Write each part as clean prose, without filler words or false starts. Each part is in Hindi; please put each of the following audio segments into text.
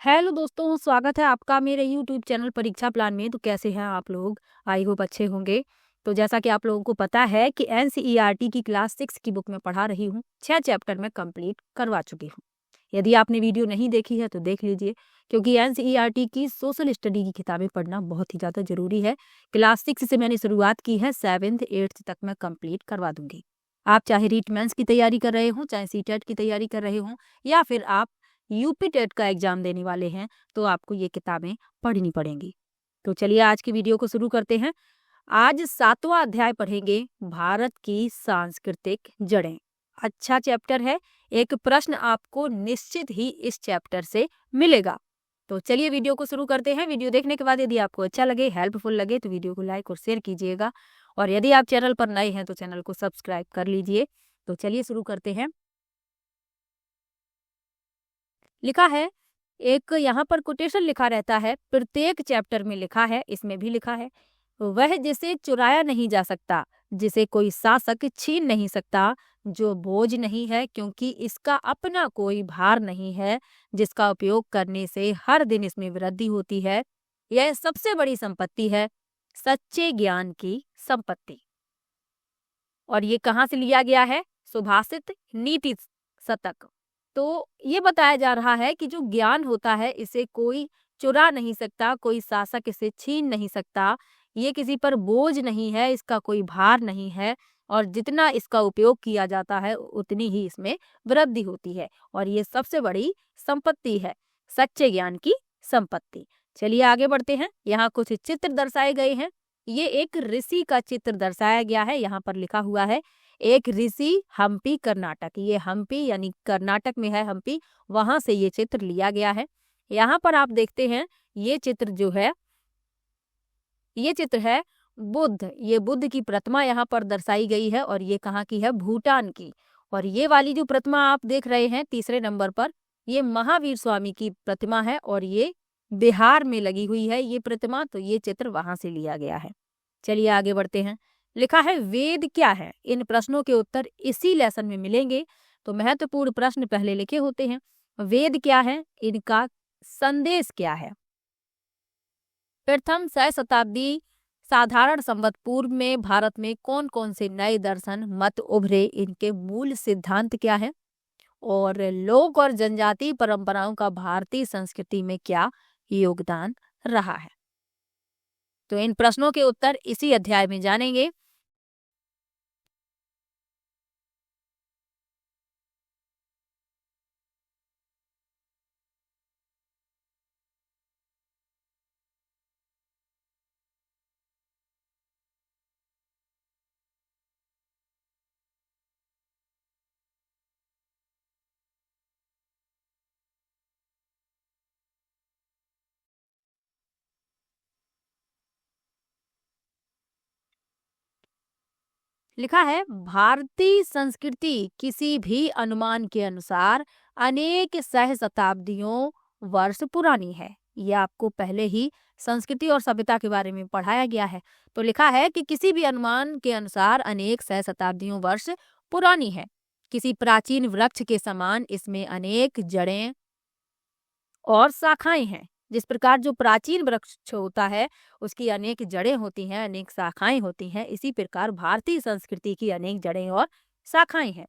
हेलो दोस्तों, स्वागत है आपका मेरे यूट्यूब चैनल परीक्षा प्लान में। तो कैसे हैं आप लोग? आई होप अच्छे होंगे। तो जैसा कि आप लोगों को पता है कि एनसीईआरटी की क्लास 6 की बुक में पढ़ा रही हूँ, 6 चैप्टर में कंप्लीट करवा चुकी हूँ। यदि आपने वीडियो नहीं देखी है तो देख लीजिए, क्योंकि एनसीईआरटी की सोशल स्टडी की किताबें पढ़ना बहुत ही ज़्यादा जरूरी है। क्लास 6 से मैंने शुरुआत की है, 7th 8th तक मैं कंप्लीट करवा दूंगी। आप चाहे रीट मेंस की तैयारी कर रहे हो, चाहे सीटेट की तैयारी कर रहे हो, या फिर आप यूपी टेट का एग्जाम देने वाले हैं, तो आपको ये किताबें पढ़नी पड़ेंगी। तो चलिए आज की वीडियो को शुरू करते हैं। आज 7वां अध्याय पढ़ेंगे, भारत की सांस्कृतिक जड़ें। अच्छा चैप्टर है, एक प्रश्न आपको निश्चित ही इस चैप्टर से मिलेगा। तो चलिए वीडियो को शुरू करते हैं। वीडियो देखने के बाद यदि आपको अच्छा लगे, हेल्पफुल लगे, तो वीडियो को लाइक और शेयर कीजिएगा। और यदि आप चैनल पर नए हैं तो चैनल को सब्सक्राइब कर लीजिए। तो चलिए शुरू करते हैं। लिखा है, एक यहाँ पर कोटेशन लिखा रहता है, प्रत्येक चैप्टर में लिखा है, इसमें भी लिखा है, वह जिसे चुराया नहीं जा सकता, जिसे कोई शासक छीन नहीं सकता, जो बोझ नहीं है क्योंकि इसका अपना कोई भार नहीं है, जिसका उपयोग करने से हर दिन इसमें वृद्धि होती है, यह सबसे बड़ी संपत्ति है, सच्चे ज्ञान की संपत्ति। और ये कहाँ से लिया गया है? सुभाषित नीति शतक। तो ये बताया जा रहा है कि जो ज्ञान होता है इसे कोई चुरा नहीं सकता, कोई शासक इसे छीन नहीं सकता, ये किसी पर बोझ नहीं है, इसका कोई भार नहीं है, और जितना इसका उपयोग किया जाता है उतनी ही इसमें वृद्धि होती है, और ये सबसे बड़ी संपत्ति है, सच्चे ज्ञान की संपत्ति। चलिए आगे बढ़ते हैं। यहाँ कुछ चित्र दर्शाए गए हैं। ये एक ऋषि का चित्र दर्शाया गया है। यहाँ पर लिखा हुआ है, एक ऋषि, हम्पी कर्नाटक। ये हम्पी यानी कर्नाटक में है हम्पी, वहां से ये चित्र लिया गया है। यहाँ पर आप देखते हैं, ये चित्र जो है, ये चित्र है बुद्ध। ये बुद्ध की प्रतिमा यहाँ पर दर्शाई गई है, और ये कहाँ की है? भूटान की। और ये वाली जो प्रतिमा आप देख रहे हैं तीसरे नंबर पर, ये महावीर स्वामी की प्रतिमा है, और ये बिहार में लगी हुई है ये प्रतिमा। तो ये चित्र वहां से लिया गया है। चलिए आगे बढ़ते हैं। लिखा है, वेद क्या है? इन प्रश्नों के उत्तर इसी लेसन में मिलेंगे। तो महत्वपूर्ण प्रश्न पहले लिखे होते हैं। वेद क्या है? इनका संदेश क्या है? प्रथम शताब्दी साधारण संवत पूर्व में भारत में कौन कौन से नए दर्शन मत उभरे? इनके मूल सिद्धांत क्या है? और लोक और जनजातीय परंपराओं का भारतीय संस्कृति में क्या योगदान रहा है? तो इन प्रश्नों के उत्तर इसी अध्याय में जानेंगे। लिखा है, भारतीय संस्कृति किसी भी अनुमान के अनुसार अनेक सहस्त्राब्दियों वर्ष पुरानी है। ये आपको पहले ही संस्कृति और सभ्यता के बारे में पढ़ाया गया है। तो लिखा है कि किसी भी अनुमान के अनुसार अनेक सहस्त्राब्दियों वर्ष पुरानी है। किसी प्राचीन वृक्ष के समान इसमें अनेक जड़ें और शाखाएं हैं। जिस प्रकार जो प्राचीन वृक्ष होता है उसकी अनेक जड़ें होती हैं, अनेक शाखाएं होती हैं, इसी प्रकार भारतीय संस्कृति की अनेक जड़ें और शाखाएं हैं।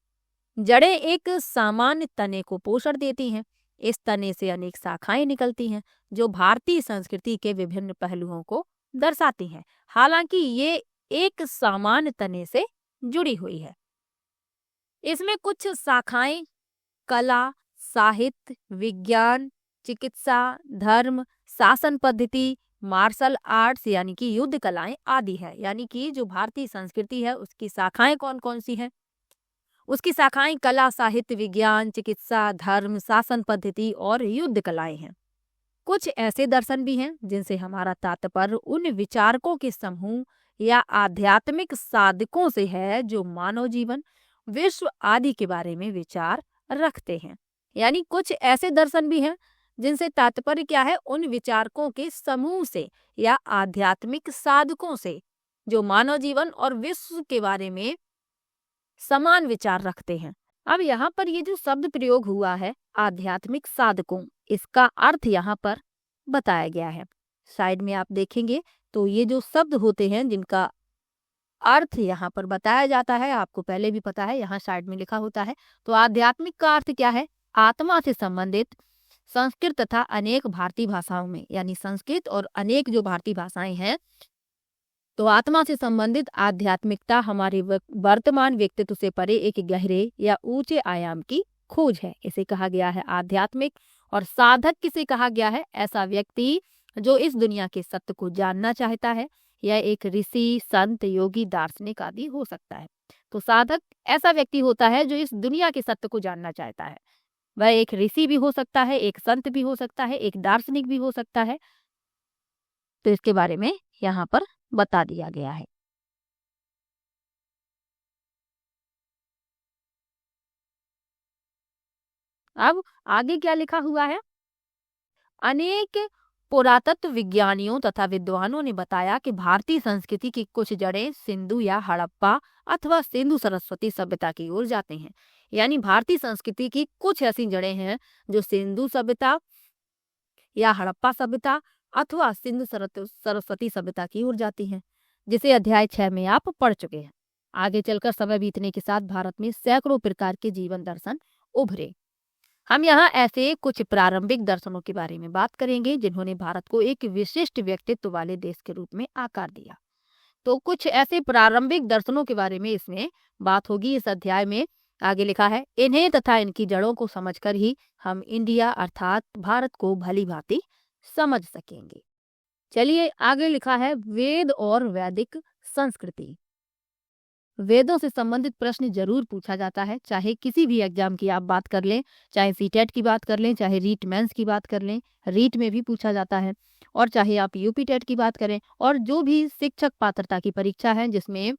जड़ें एक सामान्य तने को पोषण देती हैं। इस तने से अनेक शाखाएं निकलती हैं जो भारतीय संस्कृति के विभिन्न पहलुओं को दर्शाती हैं। हालांकि ये एक सामान्य तने से जुड़ी हुई है। इसमें कुछ शाखाएं कला, साहित्य, विज्ञान, चिकित्सा, धर्म, शासन पद्धति, मार्शल आर्ट्स यानी कि युद्ध कलाएं आदि है। यानी कि जो भारतीय संस्कृति है उसकी शाखाएं कौन कौन सी हैं? उसकी शाखाएं कला, साहित्य, विज्ञान, चिकित्सा, धर्म, शासन पद्धति और युद्ध कलाएं हैं। कुछ ऐसे दर्शन भी हैं जिनसे हमारा तात्पर्य उन विचारकों के समूह या आध्यात्मिक साधकों से है जो मानव जीवन, विश्व आदि के बारे में विचार रखते हैं। यानी कुछ ऐसे दर्शन भी हैं जिनसे तात्पर्य क्या है? उन विचारकों के समूह से या आध्यात्मिक साधकों से जो मानव जीवन और विश्व के बारे में समान विचार रखते हैं। अब यहाँ पर ये जो शब्द प्रयोग हुआ है आध्यात्मिक साधकों, इसका अर्थ यहाँ पर बताया गया है। साइड में आप देखेंगे तो ये जो शब्द होते हैं जिनका अर्थ यहाँ पर बताया जाता है, आपको पहले भी पता है, यहाँ साइड में लिखा होता है। तो आध्यात्मिक का अर्थ क्या है? आत्मा से संबंधित संस्कृत तथा अनेक भारतीय भाषाओं में, यानी संस्कृत और अनेक जो भारतीय भाषाएं हैं, तो आत्मा से संबंधित आध्यात्मिकता हमारे वर्तमान व्यक्तित्व से परे एक गहरे या ऊंचे आयाम की खोज है। इसे कहा गया है आध्यात्मिक। और साधक किसे कहा गया है? ऐसा व्यक्ति जो इस दुनिया के सत्य को जानना चाहता है। यह एक ऋषि, संत, योगी, दार्शनिक आदि हो सकता है। तो साधक ऐसा व्यक्ति होता है जो इस दुनिया के सत्य को जानना चाहता है। वह एक ऋषि भी हो सकता है, एक संत भी हो सकता है, एक दार्शनिक भी हो सकता है। तो इसके बारे में यहाँ पर बता दिया गया है। अब आगे क्या लिखा हुआ है? अनेक पुरातत्व विज्ञानियों तथा विद्वानों ने बताया कि भारतीय संस्कृति की कुछ जड़ें सिंधु या हड़प्पा अथवा सिंधु सरस्वती सभ्यता की ओर जाती हैं। यानी भारतीय संस्कृति की कुछ ऐसी जड़ें हैं जो सिंधु सभ्यता या हड़प्पा सभ्यता अथवा सिंधु सरस्वती सभ्यता की ओर जाती हैं, जिसे अध्याय 6 में आप पढ़ चुके हैं। आगे चलकर समय बीतने के साथ भारत में सैकड़ों प्रकार के जीवन दर्शन उभरे। हम यहाँ ऐसे कुछ प्रारंभिक दर्शनों के बारे में बात करेंगे जिन्होंने भारत को एक विशिष्ट व्यक्तित्व वाले देश के रूप में आकार दिया। तो कुछ ऐसे प्रारंभिक दर्शनों के बारे में इसमें बात होगी इस अध्याय में। आगे लिखा है, इन्हें तथा इनकी जड़ों को समझकर ही हम इंडिया अर्थात भारत को भली भांति समझ सकेंगे। चलिए आगे लिखा है, वेद और वैदिक संस्कृति। वेदों से संबंधित प्रश्न जरूर पूछा जाता है, चाहे किसी भी एग्जाम की आप बात कर लें, चाहे सीटेट की बात कर लें, चाहे रीट मेंस की बात कर लें, रीट में भी पूछा जाता है, और चाहे आप यूपी टेट की बात करें, और जो भी शिक्षक पात्रता की परीक्षा है जिसमें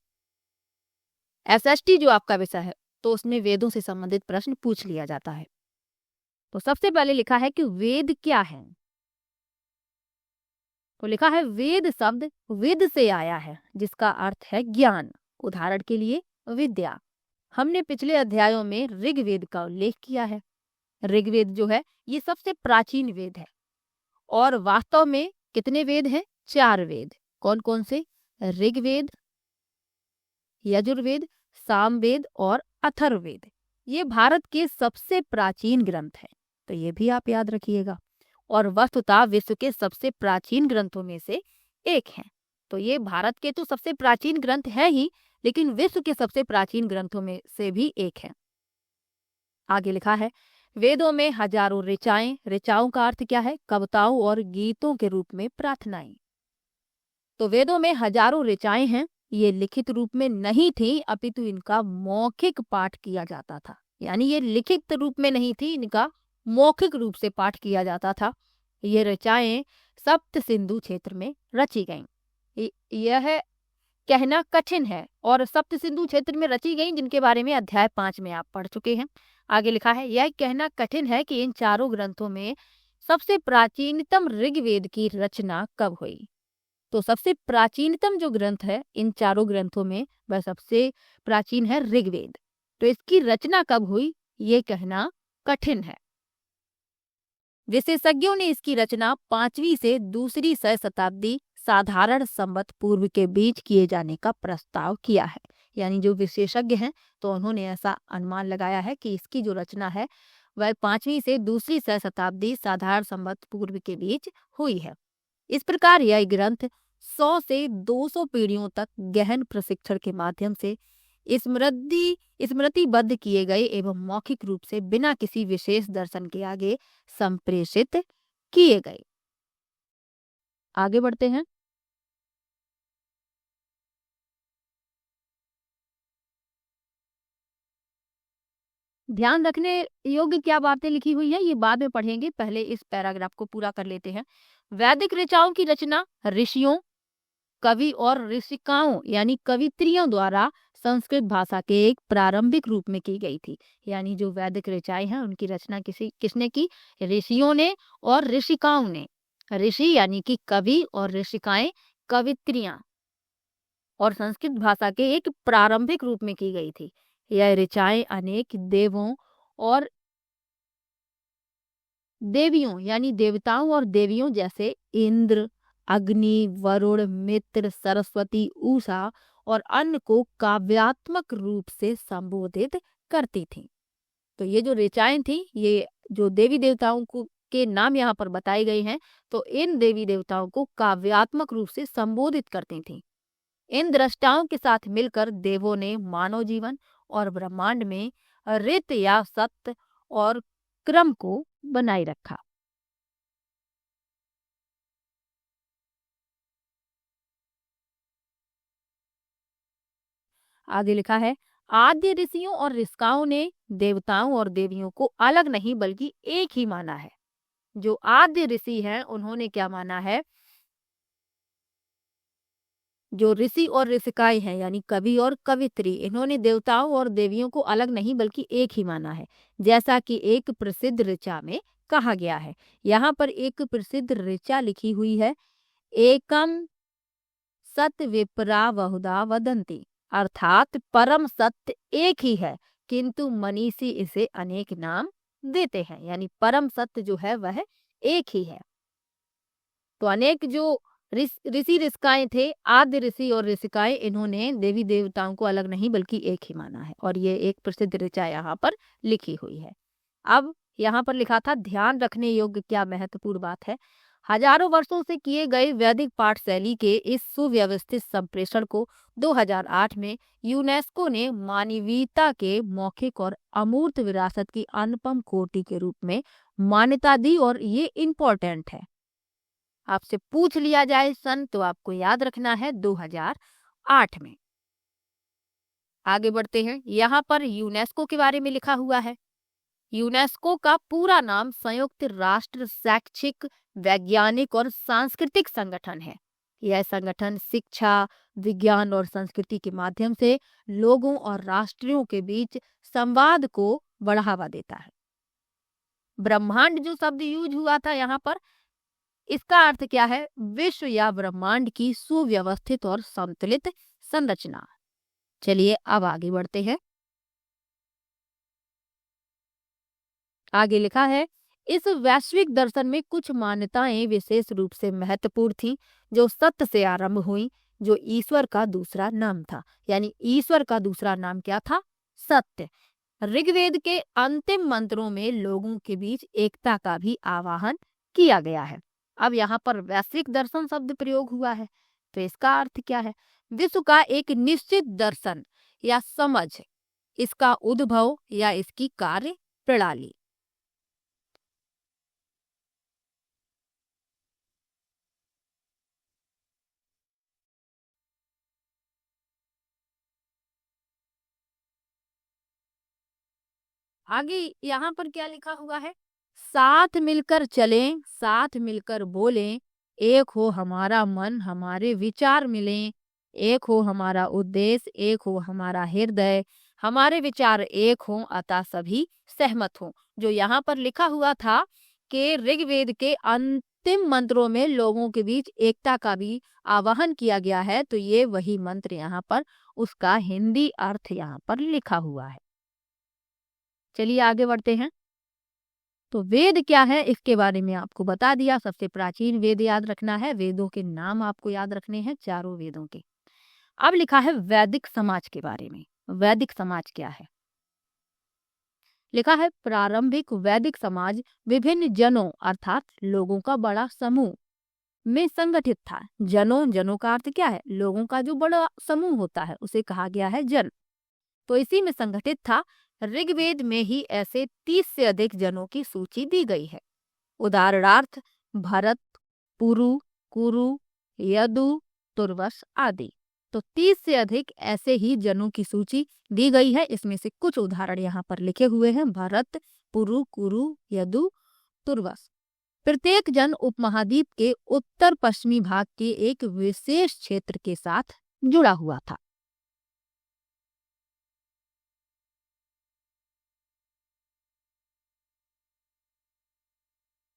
एसएसटी जो आपका विषय है, तो उसमें वेदों से संबंधित प्रश्न पूछ लिया जाता है। तो सबसे पहले लिखा है कि वेद क्या है। तो लिखा है, वेद शब्द विद से आया है जिसका अर्थ है ज्ञान। उदाहरण के लिए विद्या। हमने पिछले अध्यायों में ऋग्वेद का उल्लेख किया है। ऋग्वेद जो है ये सबसे प्राचीन वेद है, और वास्तव में कितने वेद हैं? 4 वेद। कौन कौन से? ऋग्वेद, यजुर्वेद, सामवेद और अथर्ववेद। ये भारत के सबसे प्राचीन ग्रंथ हैं, तो ये भी आप याद रखिएगा। और वस्तुतः विश्व के सबसे प्राचीन ग्रंथों में से एक है। तो ये भारत के तो सबसे प्राचीन ग्रंथ है ही, लेकिन विश्व के सबसे प्राचीन ग्रंथों में से भी एक है। आगे लिखा है, वेदों में हजारों ऋचाएं। ऋचाओं का अर्थ क्या है? कविताओं और गीतों के रूप में प्रार्थनाएं। तो वेदों में हजारों ऋचाएं हैं। ये लिखित रूप में नहीं थी, अपितु इनका मौखिक पाठ किया जाता था। यानी ये लिखित रूप में नहीं थी, इनका मौखिक रूप से पाठ किया जाता था। ये ऋचाएं सप्त सिंधु क्षेत्र में रची गईं। यह कहना कठिन है, और सप्त सिंधु क्षेत्र में रची गईं, जिनके बारे में अध्याय 5 में आप पढ़ चुके हैं। आगे लिखा है, यह कहना कठिन है कि इन चारों ग्रंथों में सबसे प्राचीनतम ऋग्वेद की रचना कब हुई। तो सबसे प्राचीनतम जो ग्रंथ है इन चारों ग्रंथों में, वह सबसे प्राचीन है ऋग्वेद। तो इसकी रचना कब हुई ये कहना कठिन है। विशेषज्ञों ने इसकी रचना 5वीं से दूसरी शताब्दी साधारण संवत पूर्व के बीच किए जाने का प्रस्ताव किया है। यानी जो विशेषज्ञ हैं तो उन्होंने ऐसा अनुमान लगाया है कि इसकी जो रचना है वह 5वीं से दूसरी शताब्दी साधारण संवत पूर्व के बीच हुई है। इस प्रकार यह ग्रंथ 100 से 200 पीढ़ियों तक गहन प्रशिक्षण के माध्यम से स्मृतिबद्ध किए गए एवं मौखिक रूप से बिना किसी विशेष दर्शन के आगे संप्रेषित किए गए। आगे बढ़ते हैं। ध्यान रखने योग्य क्या बातें लिखी हुई है ये बाद में पढ़ेंगे, पहले इस पैराग्राफ को पूरा कर लेते हैं। वैदिक ऋचाओं की रचना ऋषियों, कवि और ऋषिकाओं यानी कवित्रियों द्वारा संस्कृत भाषा के एक प्रारंभिक रूप में की गई थी। यानी जो वैदिक ऋचाएं हैं उनकी रचना किसने की? ऋषियों ने और ऋषिकाओं ने। ऋषि यानी कि कवि और ऋषिकाएं कवित्रियां, और संस्कृत भाषा के एक प्रारंभिक रूप में की गई थी। यह ऋचाएं अनेक देवों और देवियों यानी देवताओं और देवियों जैसे इंद्र, अग्नि, वरुण, मित्र, सरस्वती, उषा और अन्य को काव्यात्मक रूप से संबोधित करती थीं। तो ये जो ऋचाएं थी, ये जो देवी देवताओं को के नाम यहाँ पर बताए गए हैं, तो इन देवी देवताओं को काव्यात्मक रूप से संबोधित करती थीं। इन दृष्टाओं के साथ मिलकर देवों ने मानव जीवन और ब्रह्मांड में रित या सत्य और क्रम को बनाए रखा। आगे लिखा है, आद्य ऋषियों और ऋषिकाओं ने देवताओं और देवियों को अलग नहीं बल्कि एक ही माना है। जो आद्य ऋषि हैं उन्होंने क्या माना है, जो ऋषि और ऋषिकाएं हैं यानी कवि और कवित्री, इन्होंने देवताओं और देवियों को अलग नहीं बल्कि एक ही माना है। जैसा कि एक प्रसिद्ध ऋचा में कहा गया है। यहाँ पर एक प्रसिद्ध ऋचा लिखी हुई है, एकम सत्य विपरा बहुधा वदंती, अर्थात परम सत्य एक ही है किंतु मनीषी इसे अनेक नाम देते हैं। यानी परम सत्य जो है वह एक ही है। तो अनेक जो ऋषि ऋषिकाएं थे, आद्य ऋषि और ऋषिकाएं, इन्होंने देवी देवताओं को अलग नहीं बल्कि एक ही माना है। और ये एक प्रसिद्ध ऋचा यहाँ पर लिखी हुई है। अब यहाँ पर लिखा था, ध्यान रखने योग्य क्या महत्वपूर्ण बात है। हजारों वर्षों से किए गए वैदिक पाठशैली के इस सुव्यवस्थित संप्रेषण को 2008 में यूनेस्को ने मानवीयता के मौखिक और अमूर्त विरासत की अनुपम कोटि के रूप में मान्यता दी। और ये इम्पोर्टेंट है, आपसे पूछ लिया जाए सन तो आपको याद रखना है 2008 में। आगे बढ़ते हैं, यहाँ पर यूनेस्को के बारे में लिखा हुआ है। यूनेस्को का पूरा नाम संयुक्त राष्ट्र शैक्षिक, वैज्ञानिक और सांस्कृतिक संगठन है। यह संगठन शिक्षा, विज्ञान और संस्कृति के माध्यम से लोगों और राष्ट्रों के बीच संवाद को बढ़ावा देता है। ब्रह्मांड जो शब्द यूज हुआ था यहाँ पर, इसका अर्थ क्या है, विश्व या ब्रह्मांड की सुव्यवस्थित और संतुलित संरचना। चलिए अब आगे बढ़ते हैं। आगे लिखा है, इस वैश्विक दर्शन में कुछ मान्यताएं विशेष रूप से महत्वपूर्ण थीं, जो सत्य से आरंभ हुई, जो ईश्वर का दूसरा नाम था। यानी ईश्वर का दूसरा नाम क्या था, सत्य। ऋग्वेद के अंतिम मंत्रों में लोगों के बीच एकता का भी आह्वान किया गया है। अब यहाँ पर वैश्विक दर्शन शब्द प्रयोग हुआ है, तो इसका अर्थ क्या है, विश्व का एक निश्चित दर्शन या समझ, इसका उद्भव या इसकी कार्य प्रणाली। आगे यहाँ पर क्या लिखा हुआ है, साथ मिलकर चलें, साथ मिलकर बोलें, एक हो हमारा मन, हमारे विचार मिलें, एक हो हमारा उद्देश्य, एक हो हमारा हृदय, हमारे विचार एक हों अतः सभी सहमत हों। जो यहाँ पर लिखा हुआ था कि ऋग्वेद के अंतिम मंत्रों में लोगों के बीच एकता का भी आह्वान किया गया है, तो ये वही मंत्र यहाँ पर, उसका हिंदी अर्थ यहाँ पर लिखा हुआ है। चलिए आगे बढ़ते हैं। तो वेद क्या है इसके बारे में आपको बता दिया। सबसे प्राचीन वेद याद रखना है, वेदों के नाम आपको याद रखने हैं, चारों वेदों के। अब लिखा है वैदिक समाज के बारे में। वैदिक समाज क्या है, लिखा है, प्रारंभिक वैदिक समाज विभिन्न जनों अर्थात लोगों का बड़ा समूह में संगठित था। जनों का अर्थ क्या है, लोगों का जो बड़ा समूह होता है उसे कहा गया है जन। तो इसी में संगठित था। ऋग्वेद में ही ऐसे 30 से अधिक जनों की सूची दी गई है। उदाहरणार्थ भरत, पुरु, कुरु, यदु, तुर्वस आदि। तो 30 से अधिक ऐसे ही जनों की सूची दी गई है। इसमें से कुछ उदाहरण यहाँ पर लिखे हुए हैं, भरत, पुरु, कुरु, यदु, तुर्वस। प्रत्येक जन उपमहाद्वीप के उत्तर पश्चिमी भाग के एक विशेष क्षेत्र के साथ जुड़ा हुआ था।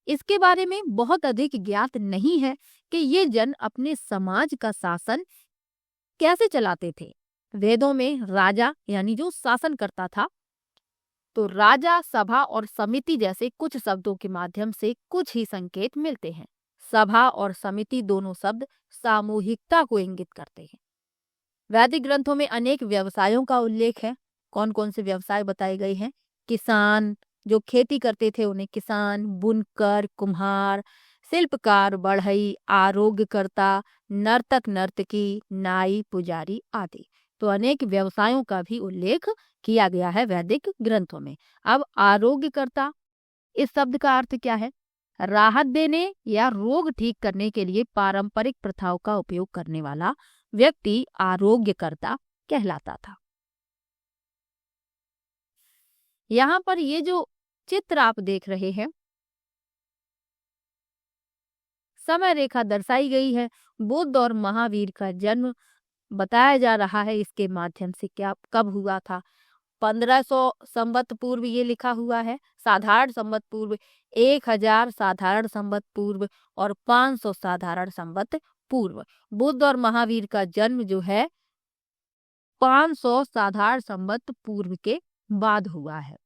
इसके बारे में बहुत अधिक ज्ञात नहीं है कि ये जन अपने समाज का शासन कैसे चलाते थे। वेदों में राजा यानी जो शासन करता था, तो राजा, सभा और समिति जैसे कुछ शब्दों के माध्यम से कुछ ही संकेत मिलते हैं। सभा और समिति दोनों शब्द सामूहिकता को इंगित करते हैं। वैदिक ग्रंथों में अनेक व्यवसायों का उल्लेख है। कौन कौन से व्यवसाय बताए गए हैं? किसान, जो खेती करते थे उन्हें किसान, बुनकर, कुम्हार, शिल्पकार, बढ़ई, आरोग्यकर्ता, नर्तक, नर्तकी, नाई, पुजारी आदि। तो अनेक व्यवसायों का भी उल्लेख किया गया है वैदिक ग्रंथों में। अब आरोग्यकर्ता, इस शब्द का अर्थ क्या है? राहत देने या रोग ठीक करने के लिए पारंपरिक प्रथाओं का उपयोग करने वाला व्यक्ति आरोग्यकर्ता कहलाता था। यहाँ पर ये जो चित्र आप देख रहे हैं, समय रेखा दर्शाई गई है। बुद्ध और महावीर का जन्म बताया जा रहा है इसके माध्यम से। क्या कब हुआ था? 1500 संवत पूर्व ये लिखा हुआ है। साधारण संवत पूर्व, 1000 साधारण संवत पूर्व और 500 साधारण संवत पूर्व। बुद्ध और महावीर का जन्म जो है 500 साधारण संवत पूर्व के बाद हुआ है।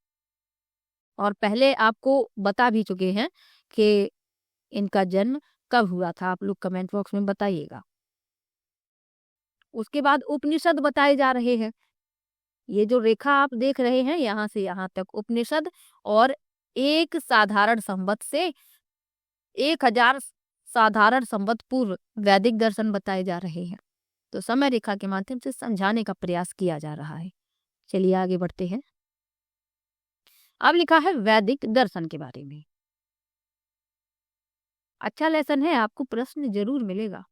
और पहले आपको बता भी चुके हैं कि इनका जन्म कब हुआ था। आप लोग कमेंट बॉक्स में बताइएगा। उसके बाद उपनिषद बताए जा रहे हैं। ये जो रेखा आप देख रहे हैं यहाँ से यहाँ तक उपनिषद, और एक साधारण संवत से 1000 साधारण संवत पूर्व वैदिक दर्शन बताए जा रहे हैं। तो समय रेखा के माध्यम से समझाने का प्रयास किया जा रहा है। चलिए आगे बढ़ते हैं। अब लिखा है वैदिक दर्शन के बारे में। अच्छा लेसन है, आपको प्रश्न जरूर मिलेगा।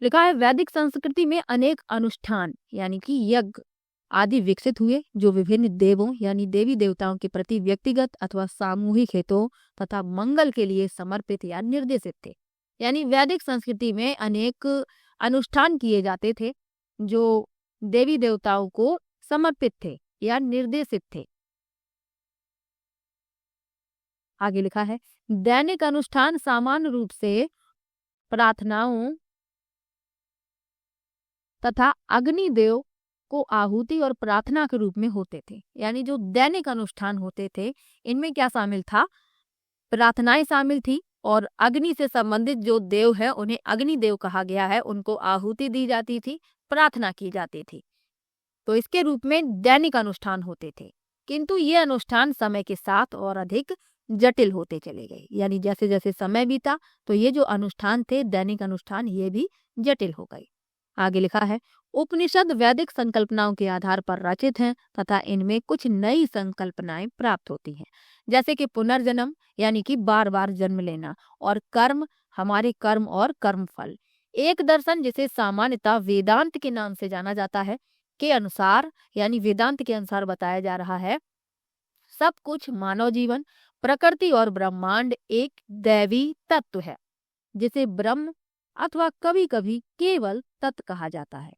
लिखा है वैदिक संस्कृति में अनेक अनुष्ठान यानी कि यज्ञ आदि विकसित हुए जो विभिन्न देवों यानी देवी देवताओं के प्रति व्यक्तिगत अथवा सामूहिक हेतु तथा मंगल के लिए समर्पित या निर्देशित थे। यानी वैदिक संस्कृति में अनेक अनुष्ठान किए जाते थे जो देवी देवताओं को समर्पित थे या निर्देशित थे। आगे लिखा है दैनिक अनुष्ठान सामान्य रूप से प्रार्थनाओं तथा अग्निदेव को आहुति और प्रार्थना के रूप में होते थे। यानी जो दैनिक अनुष्ठान होते थे इनमें क्या शामिल था? प्रार्थनाएं शामिल थी, और अग्नि से संबंधित जो देव है उन्हें अग्निदेव कहा गया है, उनको आहुति दी जाती थी, प्रार्थना की जाती थी। तो इसके रूप में दैनिक अनुष्ठान होते थे। किंतु ये अनुष्ठान समय के साथ और अधिक जटिल होते चले गए। यानी जैसे जैसे समय बीता तो ये जो अनुष्ठान थे दैनिक अनुष्ठान ये भी जटिल हो गए। आगे लिखा है उपनिषद वैदिक संकल्पनाओं के आधार पर रचित हैं तथा इनमें कुछ नई संकल्पनाएं प्राप्त होती हैं, जैसे कि पुनर्जन्म यानी कि बार बार जन्म लेना, और कर्म, हमारे कर्म और कर्मफल। एक दर्शन जिसे सामान्यतः वेदांत के नाम से जाना जाता है के अनुसार, यानी वेदांत के अनुसार बताया जा रहा है सब कुछ मानव जीवन, प्रकृति और ब्रह्मांड एक दैवी तत्व है जिसे ब्रह्म अथवा कभी कभी केवल तत्व कहा जाता है।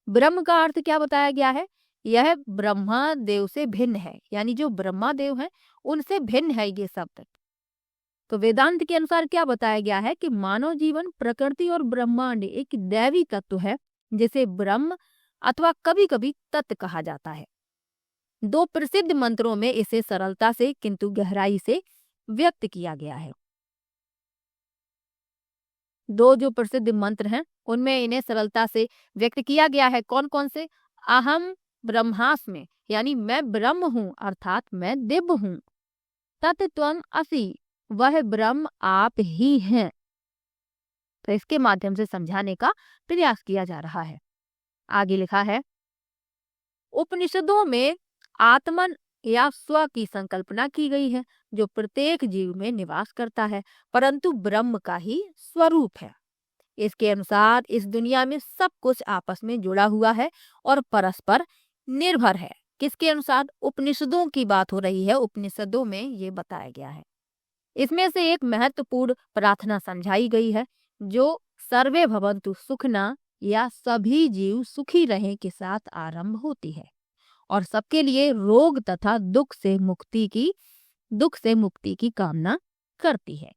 ब्रह्म का अर्थ क्या बताया गया है? यह ब्रह्मा देव से भिन्न है, यानी जो ब्रह्मा देव है उनसे भिन्न है ये शब्द। तो वेदांत के अनुसार क्या बताया गया है कि मानव जीवन, प्रकृति और ब्रह्मांड एक दैवी तत्व है जिसे ब्रह्म अथवा कभी कभी तत्व कहा जाता है। दो प्रसिद्ध मंत्रों में इसे सरलता से किंतु गहराई से व्यक्त किया गया है। दो जो प्रसिद्ध मंत्र हैं उनमें इन्हें सरलता से व्यक्त किया गया है। कौन कौन से? अहम ब्रह्मास्मि यानी मैं ब्रह्म हूँ अर्थात मैं दिव्य हूँ। तत्त्वं असि, वह ब्रह्म आप ही हैं। तो इसके माध्यम से समझाने का प्रयास किया जा रहा है। आगे लिखा है उपनिषदों में आत्मन या स्व की संकल्पना की गई है जो प्रत्येक जीव में निवास करता है परंतु ब्रह्म का ही स्वरूप है। इसके अनुसार इस दुनिया में सब कुछ आपस में जुड़ा हुआ है और परस्पर निर्भर है। किसके अनुसार? उपनिषदों की बात हो रही है। उपनिषदों में ये बताया गया है। इसमें से एक महत्वपूर्ण प्रार्थना समझाई गई है जो सर्वे भवन्तु सुखना या सभी जीव सुखी रहें के साथ आरंभ होती है और सबके लिए रोग तथा दुख से मुक्ति की कामना करती है।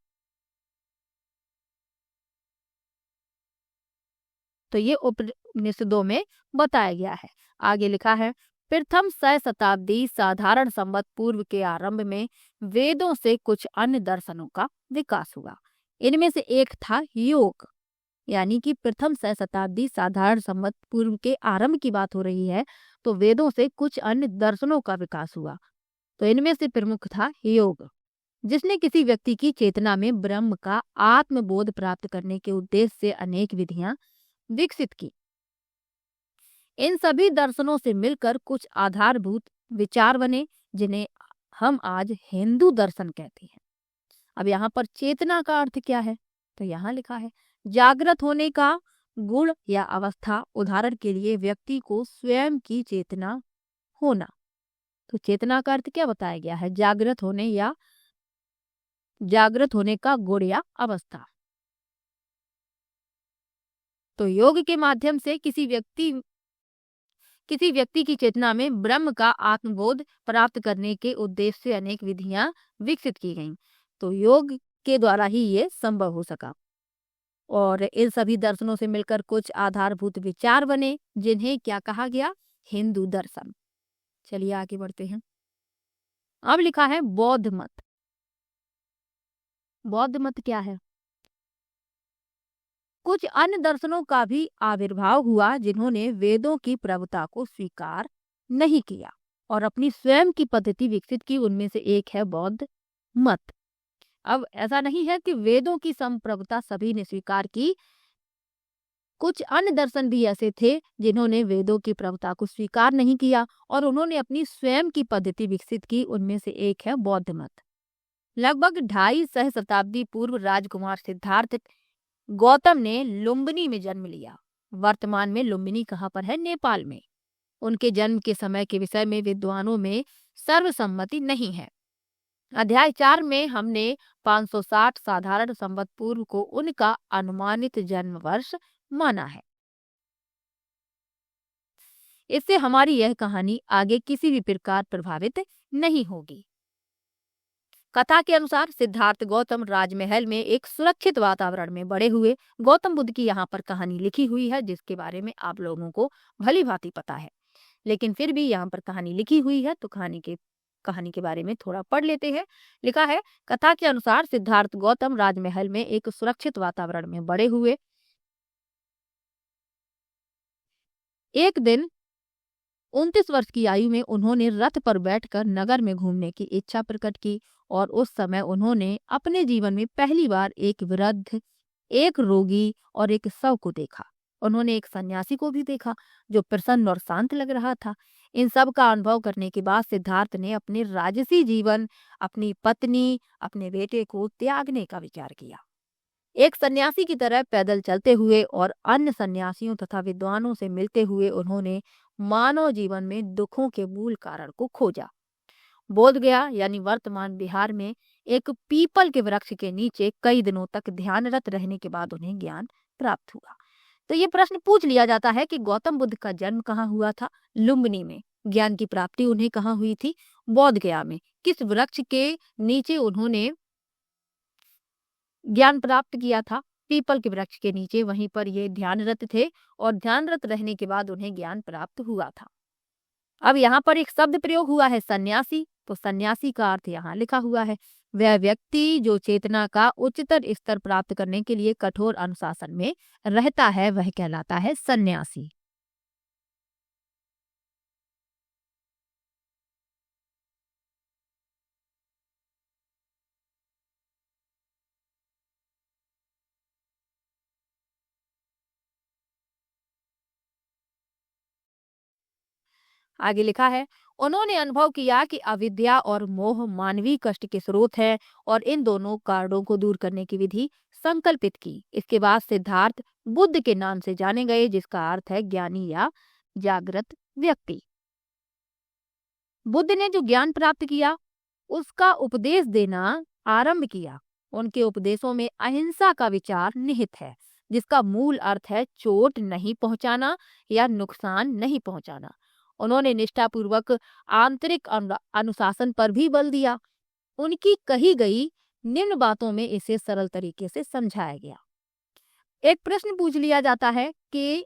तो ये उपनिषदों में बताया गया है। आगे लिखा है प्रथम शताब्दी साधारण संवत पूर्व के आरंभ में वेदों से कुछ अन्य दर्शनों का विकास हुआ। इनमें से एक था योग। यानी कि प्रथम शताब्दी साधारण संवत पूर्व के आरंभ की बात हो रही है, तो वेदों से कुछ अन्य दर्शनों का विकास हुआ। तो इनमें से प्रमुख था योग, जिसने किसी व्यक्ति की चेतना में ब्रह्म का आत्मबोध प्राप्त करने के उद्देश्य से अनेक विधियां विकसित की। इन सभी दर्शनों से मिलकर कुछ आधारभूत विचार बने, जिन्हें हम आज हिंदू दर्शन कहते हैं। अब यहाँ पर चेतना का अर्थ क्या है, तो यहाँ लिखा है जागृत होने का गुण या अवस्था। उदाहरण के लिए व्यक्ति को स्वयं की चेतना होना। तो चेतना का अर्थ क्या बताया गया है, जागृत होने या जागृत होने का गुण या अवस्था। तो योग के माध्यम से किसी व्यक्ति की चेतना में ब्रह्म का आत्मबोध प्राप्त करने के उद्देश्य से अनेक विधियां विकसित की गईं। तो योग के द्वारा ही ये संभव हो सका। और इन सभी दर्शनों से मिलकर कुछ आधारभूत विचार बने, जिन्हें क्या कहा गया, हिंदू दर्शन। चलिए आगे बढ़ते हैं। अब लिखा है बौद्ध मत। बौद्ध मत क्या है? कुछ अन्य दर्शनों का भी आविर्भाव हुआ, जिन्होंने वेदों की प्रभुता को स्वीकार नहीं किया और अपनी स्वयं की पद्धति विकसित की। उनमें से एक है बौद्ध मत। अब ऐसा नहीं है कि वेदों की संप्रभुता सभी ने स्वीकार की। कुछ अन्य दर्शन भी ऐसे थे जिन्होंने वेदों की प्रभुता को स्वीकार नहीं किया और उन्होंने अपनी स्वयं की पद्धति विकसित की। उनमें से एक है बौद्ध मत। लगभग 250 शताब्दी पूर्व राजकुमार सिद्धार्थ गौतम ने लुम्बिनी में जन्म लिया। वर्तमान में लुम्बिनी कहाँ पर है? नेपाल में। उनके जन्म के समय के विषय में विद्वानों में सर्वसम्मति नहीं है। अध्याय 4 में हमने 560 साधारण संवत पूर्व को उनका अनुमानित जन्म वर्ष माना है। इससे हमारी यह कहानी आगे किसी भी प्रकार प्रभावित नहीं होगी। कथा के अनुसार सिद्धार्थ गौतम राजमहल में एक सुरक्षित वातावरण में बड़े हुए। गौतम बुद्ध की यहाँ पर कहानी लिखी हुई है, जिसके बारे में आप लोगों को भली भांति पता है, लेकिन फिर भी यहाँ पर कहानी लिखी हुई है, तो कहानी के बारे में थोड़ा पढ़ लेते हैं। लिखा है, कथा के अनुसार सिद्धार्थ गौतम राजमहल में एक सुरक्षित वातावरण में बड़े हुए। एक दिन 29 वर्ष की आयु में उन्होंने रथ पर बैठकर नगर में घूमने की इच्छा प्रकट की और उस समय उन्होंने अपने जीवन में पहली बार एक वृद्ध, एक रोगी और एक शव को देखा। उन्होंने एक सन्यासी को भी देखा जो प्रसन्न और शांत लग रहा था। इन सब का अनुभव करने के बाद सिद्धार्थ ने अपने राजसी जीवन, अपनी पत्नी, अपने बेटे को त्यागने का विचार किया। एक सन्यासी की तरह पैदल चलते हुए और अन्य सन्यासियों तथा विद्वानों से मिलते हुए उन्होंने मानव जीवन में दुखों के मूल कारण को खोजा। बोध गया यानी वर्तमान बिहार में एक पीपल के वृक्ष के नीचे कई दिनों तक ध्यानरत रहने के बाद उन्हें ज्ञान प्राप्त हुआ। तो ये प्रश्न पूछ लिया जाता है कि गौतम बुद्ध का जन्म कहाँ हुआ था? लुम्बिनी में। ज्ञान की प्राप्ति उन्हें कहाँ हुई थी? बोध गया में। किस वृक्ष के नीचे उन्होंने ज्ञान प्राप्त किया था? पीपल के वृक्ष के नीचे। वहीं पर ये ध्यानरत थे और ध्यानरत रहने के बाद उन्हें ज्ञान प्राप्त हुआ था। अब यहाँ पर एक शब्द प्रयोग हुआ है सन्यासी। तो सन्यासी का अर्थ यहाँ लिखा हुआ है, वह व्यक्ति जो चेतना का उच्चतर स्तर प्राप्त करने के लिए कठोर अनुशासन में रहता है, वह कहलाता है सन्यासी। आगे लिखा है, उन्होंने अनुभव किया कि अविद्या और मोह मानवीय कष्ट के स्रोत है और इन दोनों कारणों को दूर करने की विधि संकल्पित की। इसके बाद सिद्धार्थ बुद्ध के नाम से जाने गए, जिसका अर्थ है ज्ञानी या जागृत व्यक्ति। बुद्ध ने जो ज्ञान प्राप्त किया उसका उपदेश देना आरंभ किया। उनके उपदेशों में अहिंसा का विचार निहित है, जिसका मूल अर्थ है चोट नहीं पहुंचाना या नुकसान नहीं पहुंचाना। उन्होंने निष्ठापूर्वक आंतरिक अनुशासन पर भी बल दिया। उनकी कही गई निम्न बातों में इसे सरल तरीके से समझाया गया। एक प्रश्न पूछ लिया जाता है कि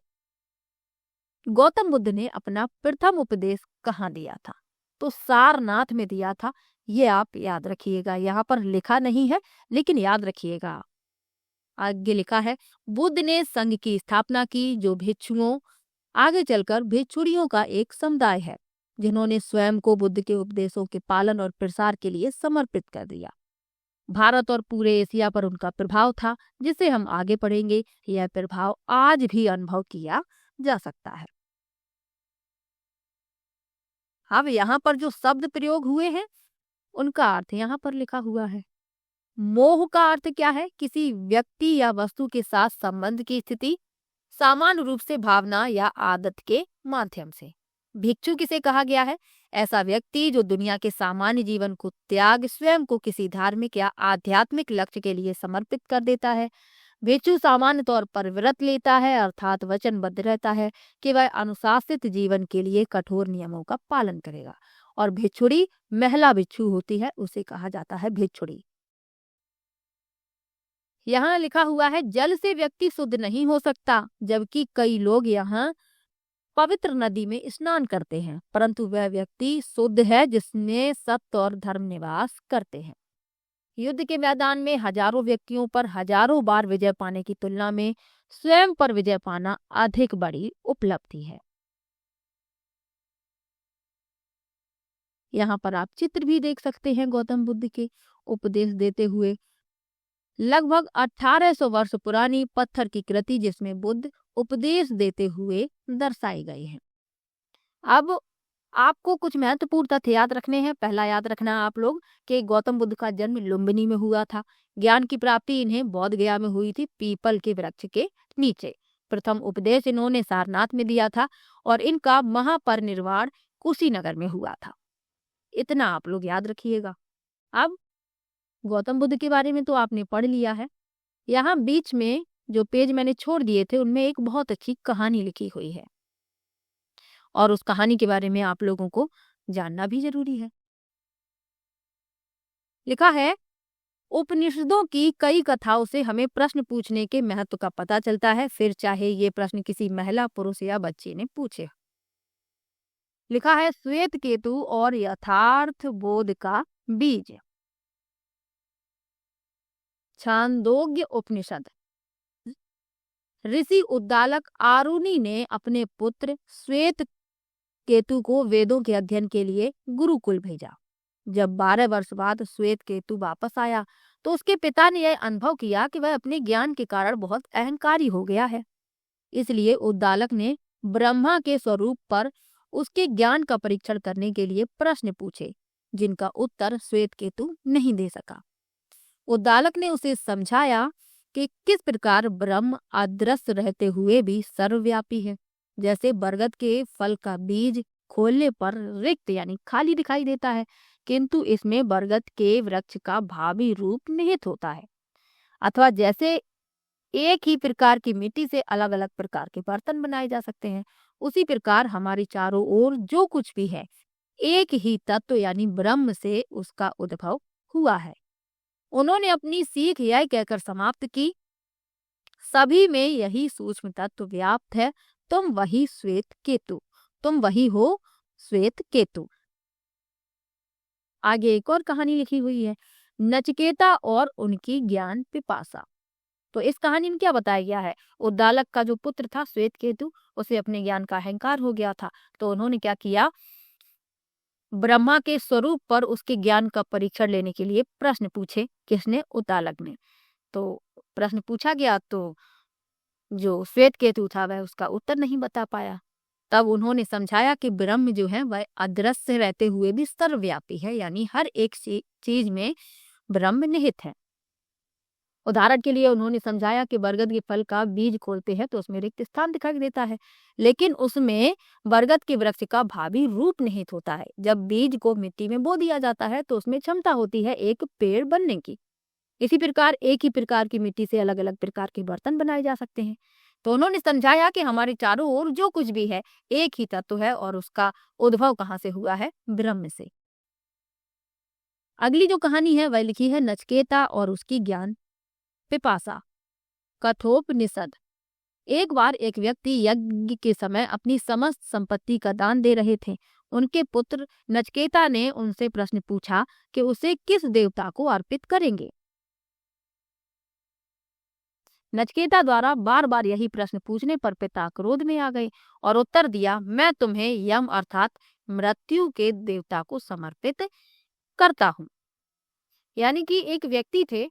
गौतम बुद्ध ने अपना प्रथम उपदेश कहाँ दिया था? तो सारनाथ में दिया था। ये आप याद रखिएगा, यहाँ पर लिखा नहीं है लेकिन याद रखिएगा। आगे लिखा है, बुद्ध ने संघ की स्थापना की जो भिक्षुओं आगे चलकर भिक्षुणियों का एक समुदाय है, जिन्होंने स्वयं को बुद्ध के उपदेशों के पालन और प्रसार के लिए समर्पित कर दिया। भारत और पूरे एशिया पर उनका प्रभाव था, जिसे हम आगे पढ़ेंगे। यह प्रभाव आज भी अनुभव किया जा सकता है। अब यहाँ पर जो शब्द प्रयोग हुए हैं उनका अर्थ यहाँ पर लिखा हुआ है। मोह का अर्थ क्या है? किसी व्यक्ति या वस्तु के साथ संबंध की स्थिति, सामान्य रूप से भावना या आदत के माध्यम से। भिक्षु किसे कहा गया है? ऐसा व्यक्ति जो दुनिया के सामान्य जीवन को त्याग स्वयं को किसी धार्मिक या आध्यात्मिक लक्ष्य के लिए समर्पित कर देता है। भिक्षु सामान्य तौर पर व्रत लेता है, अर्थात वचनबद्ध रहता है कि वह अनुशासित जीवन के लिए कठोर नियमों का पालन करेगा। और भिक्षुड़ी महिला भिक्षु होती है, उसे कहा जाता है भिक्षुड़ी। यहाँ लिखा हुआ है, जल से व्यक्ति शुद्ध नहीं हो सकता, जबकि कई लोग यहाँ पवित्र नदी में स्नान करते हैं, परंतु वह व्यक्ति शुद्ध है जिसने सत्य और धर्म निवास करते हैं। युद्ध के मैदान में हजारों व्यक्तियों पर हजारों बार विजय पाने की तुलना में स्वयं पर विजय पाना अधिक बड़ी उपलब्धि है। यहाँ पर आप चित्र भी देख सकते हैं गौतम बुद्ध के उपदेश देते हुए। लगभग 1800 वर्ष पुरानी पत्थर की कृति जिसमें बुद्ध उपदेश देते हुए दर्शाई गई है। अब आपको कुछ महत्वपूर्ण तथ्य याद रखने हैं। पहला याद रखना आप लोग कि गौतम बुद्ध का जन्म लुम्बिनी में हुआ था। ज्ञान की प्राप्ति इन्हें बोध गया में हुई थी, पीपल के वृक्ष के नीचे। प्रथम उपदेश इन्होंने सारनाथ में दिया था और इनका महापरिनिर्वाण कुशीनगर में हुआ था। इतना आप लोग याद रखिएगा। अब गौतम बुद्ध के बारे में तो आपने पढ़ लिया है। यहाँ बीच में जो पेज मैंने छोड़ दिए थे उनमें एक बहुत अच्छी कहानी लिखी हुई है और उस कहानी के बारे में आप लोगों को जानना भी जरूरी है। लिखा है, उपनिषदों की कई कथाओं से हमें प्रश्न पूछने के महत्व का पता चलता है, फिर चाहे ये प्रश्न किसी महिला, पुरुष या बच्चे ने पूछे। लिखा है, श्वेत केतु और यथार्थ बोध का बीज। छांदोग्य उपनिषद। ऋषि उद्दालक आरुणि ने अपने पुत्र श्वेत केतु को वेदों के अध्ययन के लिए गुरुकुल भेजा। जब 12 वर्ष बाद श्वेत केतु वापस आया तो उसके पिता ने यह अनुभव किया कि वह अपने ज्ञान के कारण बहुत अहंकारी हो गया है। इसलिए उद्दालक ने ब्रह्मा के स्वरूप पर उसके ज्ञान का परीक्षण करने के लिए प्रश्न पूछे, जिनका उत्तर श्वेत केतु नहीं दे सका। उद्दालक ने उसे समझाया कि किस प्रकार ब्रह्म अदृश्य रहते हुए भी सर्वव्यापी है। जैसे बरगद के फल का बीज खोलने पर रिक्त यानी खाली दिखाई देता है, किंतु इसमें बरगद के वृक्ष का भावी रूप निहित होता है। अथवा जैसे एक ही प्रकार की मिट्टी से अलग अलग प्रकार के बर्तन बनाए जा सकते हैं, उसी प्रकार हमारे चारों ओर जो कुछ भी है एक ही तत्व यानी ब्रह्म से उसका उद्भव हुआ है। उन्होंने अपनी सीख यह कहकर समाप्त की, सभी में यही सूक्ष्म तत्व व्याप्त है, तुम वही श्वेत केतु, तुम वही हो श्वेत केतु। आगे एक और कहानी लिखी हुई है, नचिकेता और उनकी ज्ञान पिपासा। तो इस कहानी में क्या बताया गया है, उद्दालक का जो पुत्र था श्वेत केतु, उसे अपने ज्ञान का अहंकार हो गया था। तो उन्होंने क्या किया, ब्रह्मा के स्वरूप पर उसके ज्ञान का परीक्षण लेने के लिए प्रश्न पूछे। किसने? उद्दालक ने। तो प्रश्न पूछा गया तो जो श्वेत केतु था वह उसका उत्तर नहीं बता पाया। तब उन्होंने समझाया कि ब्रह्म जो है वह अदृश्य रहते हुए भी सर्वव्यापी है, यानी हर एक चीज में ब्रह्म निहित है। उदाहरण के लिए उन्होंने समझाया कि बरगद के फल का बीज खोलते हैं तो उसमें रिक्त स्थान दिखाई देता है, लेकिन उसमें बरगद के वृक्ष का भावी रूप निहित होता है। जब बीज को मिट्टी में बो दिया जाता है तो उसमें क्षमता होती है एक पेड़ बनने की। इसी प्रकार एक ही प्रकार की मिट्टी से अलग अलग प्रकार के बर्तन बनाए जा सकते हैं। तो उन्होंने समझाया कि हमारे चारों ओर जो कुछ भी है एक ही तत्व है और उसका उद्भव कहाँ से हुआ है? ब्रह्म से। अगली जो कहानी है वह लिखी है नचिकेता और उसकी ज्ञान पिपासा। कठोपनिषद। एक बार एक व्यक्ति यज्ञ के समय अपनी समस्त संपत्ति का दान दे रहे थे। उनके पुत्र नचकेता ने उनसे प्रश्न पूछा कि उसे किस देवता को अर्पित करेंगे। नचकेता द्वारा बार बार यही प्रश्न पूछने पर पिता क्रोध में आ गए और उत्तर दिया, मैं तुम्हें यम अर्थात मृत्यु के देवता को समर्पित करता हूँ। यानी कि एक व्यक्ति थे,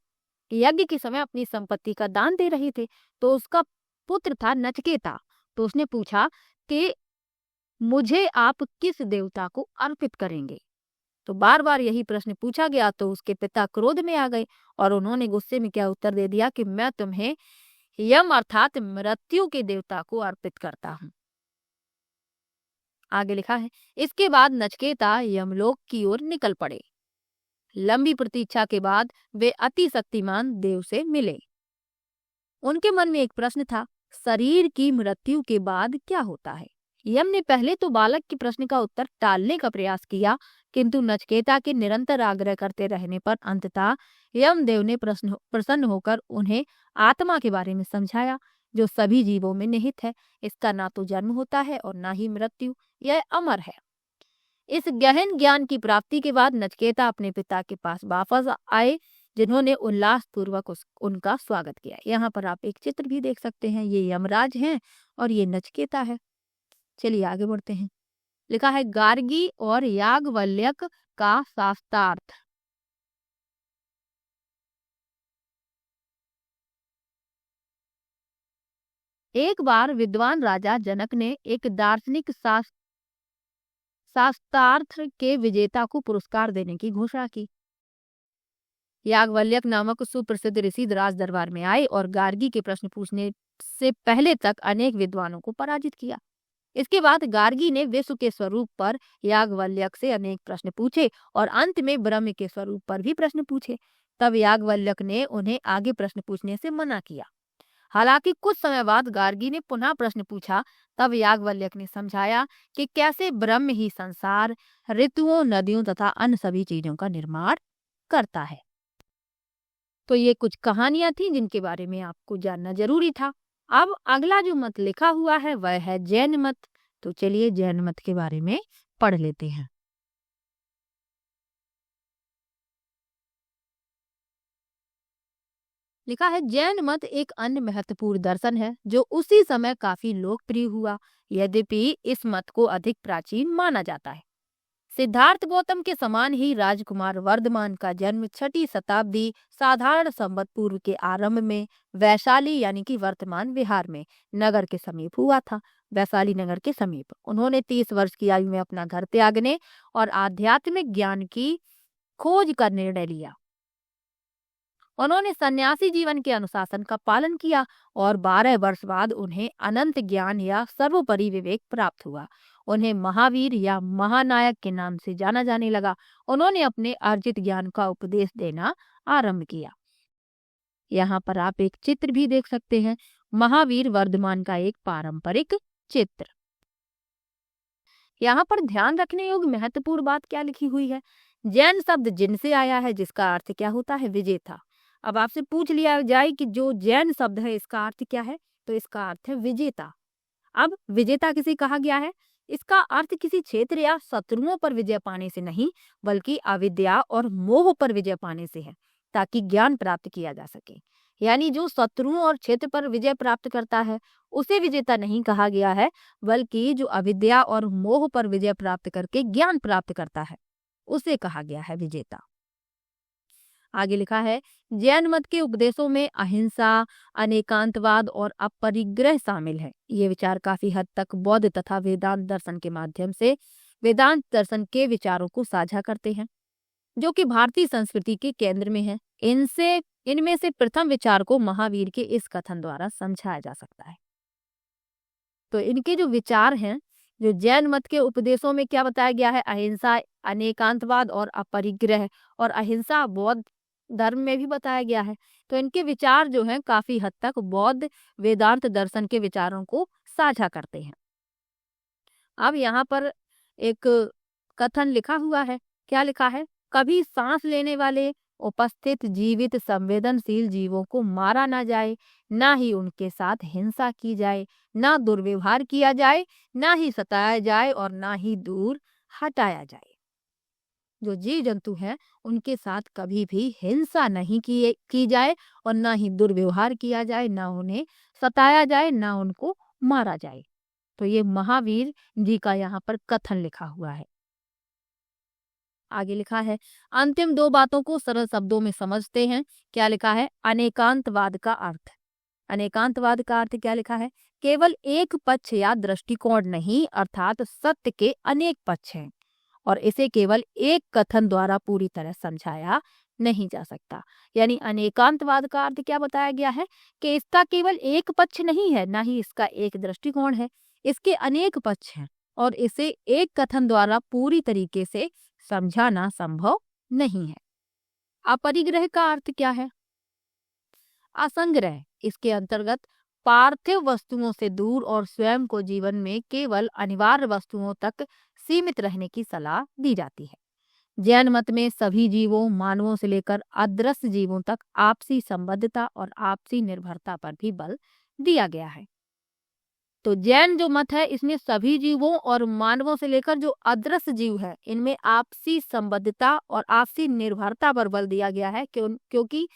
यज्ञ के समय अपनी संपत्ति का दान दे रहे थे, तो उसका पुत्र था नचकेता। तो उसने पूछा कि मुझे आप किस देवता को अर्पित करेंगे। तो बार बार यही प्रश्न पूछा गया तो उसके पिता क्रोध में आ गए और उन्होंने गुस्से में क्या उत्तर दे दिया कि मैं तुम्हें यम अर्थात मृत्यु के देवता को अर्पित करता हूँ। आगे लिखा है, इसके बाद नचकेता यमलोक की ओर निकल पड़े। लंबी प्रतीक्षा के बाद वे अति शक्तिमान देव से मिले। उनके मन में एक प्रश्न था, शरीर की मृत्यु के बाद क्या होता है। यम ने पहले तो बालक के प्रश्न का उत्तर टालने का प्रयास किया, किंतु नचकेता के निरंतर आग्रह करते रहने पर अंततः यमदेव ने प्रसन्न होकर उन्हें आत्मा के बारे में समझाया, जो सभी जीवों में निहित है। इसका ना तो जन्म होता है और ना ही मृत्यु, यह अमर है। इस गहन ज्ञान की प्राप्ति के बाद नचकेता अपने पिता के पास वापस आए, जिन्होंने उल्लास पूर्वक उनका स्वागत किया। यहाँ पर आप एक चित्र भी देख सकते हैं, ये यमराज हैं और ये नचकेता है। चलिए आगे बढ़ते हैं। लिखा है, गार्गी और याज्ञवल्क्य का शास्त्रार्थ। एक बार विद्वान राजा जनक ने एक दार्शनिक शास्त्रार्थ के विजेता को पुरस्कार देने की घोषणा की। याज्ञवल्क्य नामक सुप्रसिद्ध ऋषि राज दरबार में आए और गार्गी के प्रश्न पूछने से पहले तक अनेक विद्वानों को पराजित किया। इसके बाद गार्गी ने विश्व के स्वरूप पर याज्ञवल्क्य से अनेक प्रश्न पूछे और अंत में ब्रह्म के स्वरूप पर भी प्रश्न पूछे। तब याज्ञवल्क्य ने उन्हें आगे प्रश्न पूछने से मना किया। हालांकि कुछ समय बाद गार्गी ने पुनः प्रश्न पूछा। तब याज्ञवल्क्य ने समझाया कि कैसे ब्रह्म ही संसार, ऋतुओं, नदियों तथा अन्य सभी चीजों का निर्माण करता है। तो ये कुछ कहानियां थी जिनके बारे में आपको जानना जरूरी था। अब अगला जो मत लिखा हुआ है वह है जैन मत। तो चलिए जैन मत के बारे में पढ़ लेते हैं। लिखा है, जैन मत एक अन्य महत्वपूर्ण दर्शन है जो उसी समय काफी लोकप्रिय हुआ। यद्यपि इस मत को अधिक प्राचीन माना जाता है। सिद्धार्थ गौतम के समान ही राजकुमार वर्धमान का जन्म 6ठी शताब्दी साधारण संवत पूर्व के आरंभ में वैशाली यानी कि वर्तमान बिहार में नगर के समीप हुआ था। वैशाली नगर के समीप उन्होंने 30 वर्ष की आयु में अपना घर त्यागने और आध्यात्मिक ज्ञान की खोज का निर्णय लिया। उन्होंने सन्यासी जीवन के अनुशासन का पालन किया और 12 वर्ष बाद उन्हें अनंत ज्ञान या सर्वोपरि विवेक प्राप्त हुआ। उन्हें महावीर या महानायक के नाम से जाना जाने लगा। उन्होंने अपने अर्जित ज्ञान का उपदेश देना आरंभ किया। यहाँ पर आप एक चित्र भी देख सकते हैं, महावीर वर्धमान का एक पारंपरिक चित्र। यहाँ पर ध्यान रखने योग्य महत्वपूर्ण बात क्या लिखी हुई है, जैन शब्द जिन से आया है जिसका अर्थ क्या होता है, विजेता। अब आपसे पूछ लिया जाए कि जो जैन शब्द है इसका अर्थ क्या है, तो इसका अर्थ है विजेता। अब विजेता किसे कहा गया है, इसका अर्थ किसी क्षेत्र या शत्रुओं पर विजय पाने से नहीं बल्कि अविद्या और मोह पर विजय पाने से है, ताकि ज्ञान प्राप्त किया जा सके। यानी जो शत्रुओं और क्षेत्र पर विजय प्राप्त करता है उसे विजेता नहीं कहा गया है, बल्कि जो अविद्या और मोह पर विजय प्राप्त करके ज्ञान प्राप्त करता है उसे कहा गया है विजेता। आगे लिखा है, जैन मत के उपदेशों में अहिंसा, अनेकांतवाद और अपरिग्रह शामिल है। ये विचार काफी हद तक बौद्ध तथा वेदांत दर्शन के माध्यम से वेदांत दर्शन के विचारों को साझा करते हैं, जो कि भारतीय संस्कृति के केंद्र में है। इनमें से प्रथम विचार को महावीर के इस कथन द्वारा समझाया जा सकता है। तो इनके जो विचार हैं, जो जैन मत के उपदेशों में क्या बताया गया है, अहिंसा, अनेकांतवाद और अपरिग्रह, और अहिंसा बौद्ध धर्म में भी बताया गया है। तो इनके विचार जो हैं काफी हद तक बौद्ध वेदांत दर्शन के विचारों को साझा करते हैं। अब यहाँ पर एक कथन लिखा हुआ है, क्या लिखा है, कभी सांस लेने वाले उपस्थित जीवित संवेदनशील जीवों को मारा ना जाए, ना ही उनके साथ हिंसा की जाए, ना दुर्व्यवहार किया जाए, ना ही सताया जाए और ना ही दूर हटाया जाए। जो जीव जंतु हैं उनके साथ कभी भी हिंसा नहीं की जाए और ना ही दुर्व्यवहार किया जाए, ना उन्हें सताया जाए, ना उनको मारा जाए। तो ये महावीर जी का यहाँ पर कथन लिखा हुआ है। आगे लिखा है, अंतिम दो बातों को सरल शब्दों में समझते हैं। क्या लिखा है? अनेकांतवाद का अर्थ। अनेकांतवाद का अर्थ क्या लिखा है? केवल एक पक्ष या दृष्टिकोण नहीं, अर्थात सत्य के अनेक पक्ष हैं और इसे केवल एक कथन द्वारा पूरी तरह समझाया नहीं जा सकता। यानी अनेकांतवाद का अर्थ क्या बताया गया है कि इसका केवल एक पक्ष नहीं है, ना ही इसका एक दृष्टिकोण है, इसके अनेक पक्ष हैं और इसे एक कथन द्वारा पूरी तरीके से समझाना संभव नहीं है। अपरिग्रह का अर्थ क्या है? असंग्रह। इसके अंतर्गत पार्थिव वस्तुओं से दूर और स्वयं को जीवन में केवल अनिवार्य वस्तुओं तक सीमित रहने की सलाह दी जाती है। जैन मत में सभी जीवों, मानवों से लेकर अदृश्य जीवों तक आपसी संबद्धता और आपसी निर्भरता पर भी बल दिया गया है। तो जैन जो मत है इसमें सभी जीवों और मानवों से लेकर जो अदृश्य जीव है इनमें आपसी संबद्धता और आपसी निर्भरता पर बल दिया गया है, क्योंकि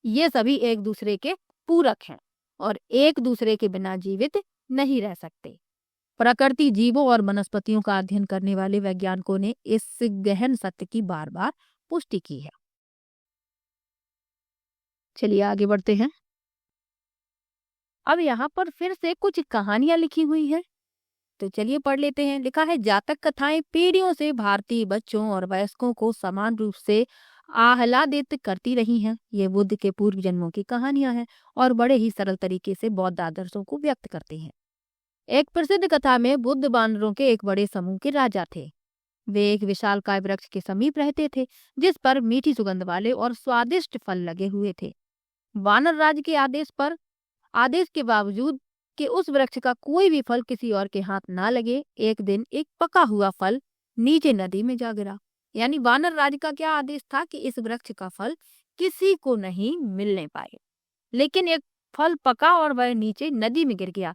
ये सभी एक दूसरे के पूरक हैं और एक दूसरे के बिना जीवित नहीं रह सकते। प्रकृति, जीवों और वनस्पतियों का अध्ययन करने वाले वैज्ञानिकों ने इस गहन सत्य की बार बार पुष्टि की है। चलिए आगे बढ़ते हैं। अब यहाँ पर फिर से कुछ कहानियां लिखी हुई है, तो चलिए पढ़ लेते हैं। लिखा है, जातक कथाएं पीढ़ियों से भारतीय बच्चों और वयस्कों को समान रूप से आह्लादित करती रही हैं। ये बुद्ध के पूर्व जन्मों की कहानियां हैं और बड़े ही सरल तरीके से बौद्ध आदर्शों को व्यक्त करती हैं। एक प्रसिद्ध कथा में बुद्ध बानरों के एक बड़े समूह के राजा थे। वे एक विशालकाय वृक्ष के समीप रहते थे जिस पर मीठी सुगंध वाले और स्वादिष्ट फल लगे हुए थे। वानर राज के आदेश के बावजूद कि उस वृक्ष का कोई भी फल किसी और के हाथ ना लगे, एक दिन एक पका हुआ फल नीचे नदी में जा गिरा। यानी वानर राज का क्या आदेश था कि इस वृक्ष का फल किसी को नहीं मिलने पाए, लेकिन एक फल पका और वह नीचे नदी में गिर गया।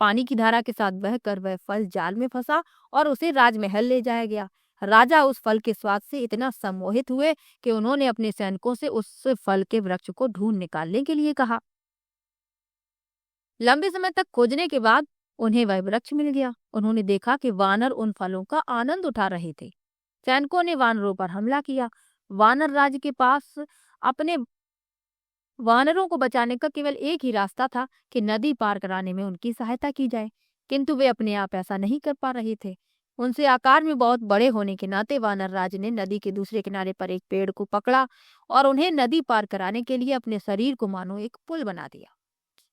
पानी की धारा के साथ बहकर वह फल जाल में फंसा और उसे राजमहल ले जाया गया। राजा उस फल के स्वाद से इतना सम्मोहित हुए कि उन्होंने अपने सैनिकों से उस फल के वृक्ष को ढूंढ निकालने के लिए कहा। लंबे समय तक खोजने के बाद उन्हें वह वृक्ष मिल गया। उन्होंने देखा कि वानर उन फलों का आनंद उठा रहे थे। सैनिकों ने वानरों पर हमला किया। वानर राज के पास अपने वानरों को बचाने का केवल एक ही रास्ता था कि नदी पार कराने में उनकी सहायता की जाए, किंतु वे अपने आप ऐसा नहीं कर पा रहे थे। उनसे आकार में बहुत बड़े होने के नाते वानर राज ने नदी के दूसरे किनारे पर एक पेड़ को पकड़ा और उन्हें नदी पार कराने के लिए अपने शरीर को मानो एक पुल बना दिया।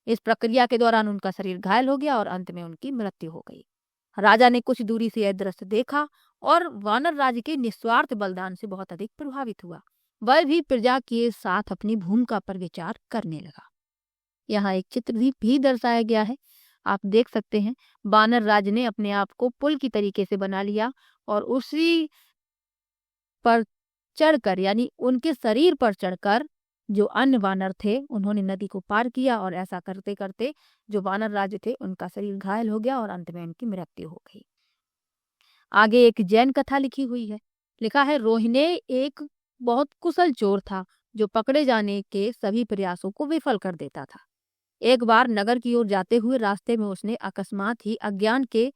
इस प्रक्रिया के दौरान उनका शरीर घायल हो गया और अंत में उनकी मृत्यु हो गई। राजा ने कुछ दूरी से यह दृश्य देखा और वानर राज के निस्वार्थ बलिदान से बहुत अधिक प्रभावित हुआ। वह भी प्रजा के साथ अपनी भूमिका पर विचार करने लगा। यहाँ एक चित्र भी दर्शाया गया है, आप देख सकते हैं। वानर राज ने अपने आप को पुल की तरीके से बना लिया और उसी पर चढ़कर, यानी उनके शरीर पर चढ़कर जो अन्य वानर थे उन्होंने नदी को पार किया और ऐसा करते करते जो वानर राज थे उनका शरीर घायल हो गया और अंत में उनकी मृत्यु हो गई। आगे एक जैन कथा लिखी हुई है। लिखा है, रोहिणे एक बहुत कुशल चोर था जो पकड़े जाने के सभी प्रयासों को विफल कर देता था। एक बार नगर की ओर जाते हुए रास्ते में उसने अकस्मात ही अज्ञान के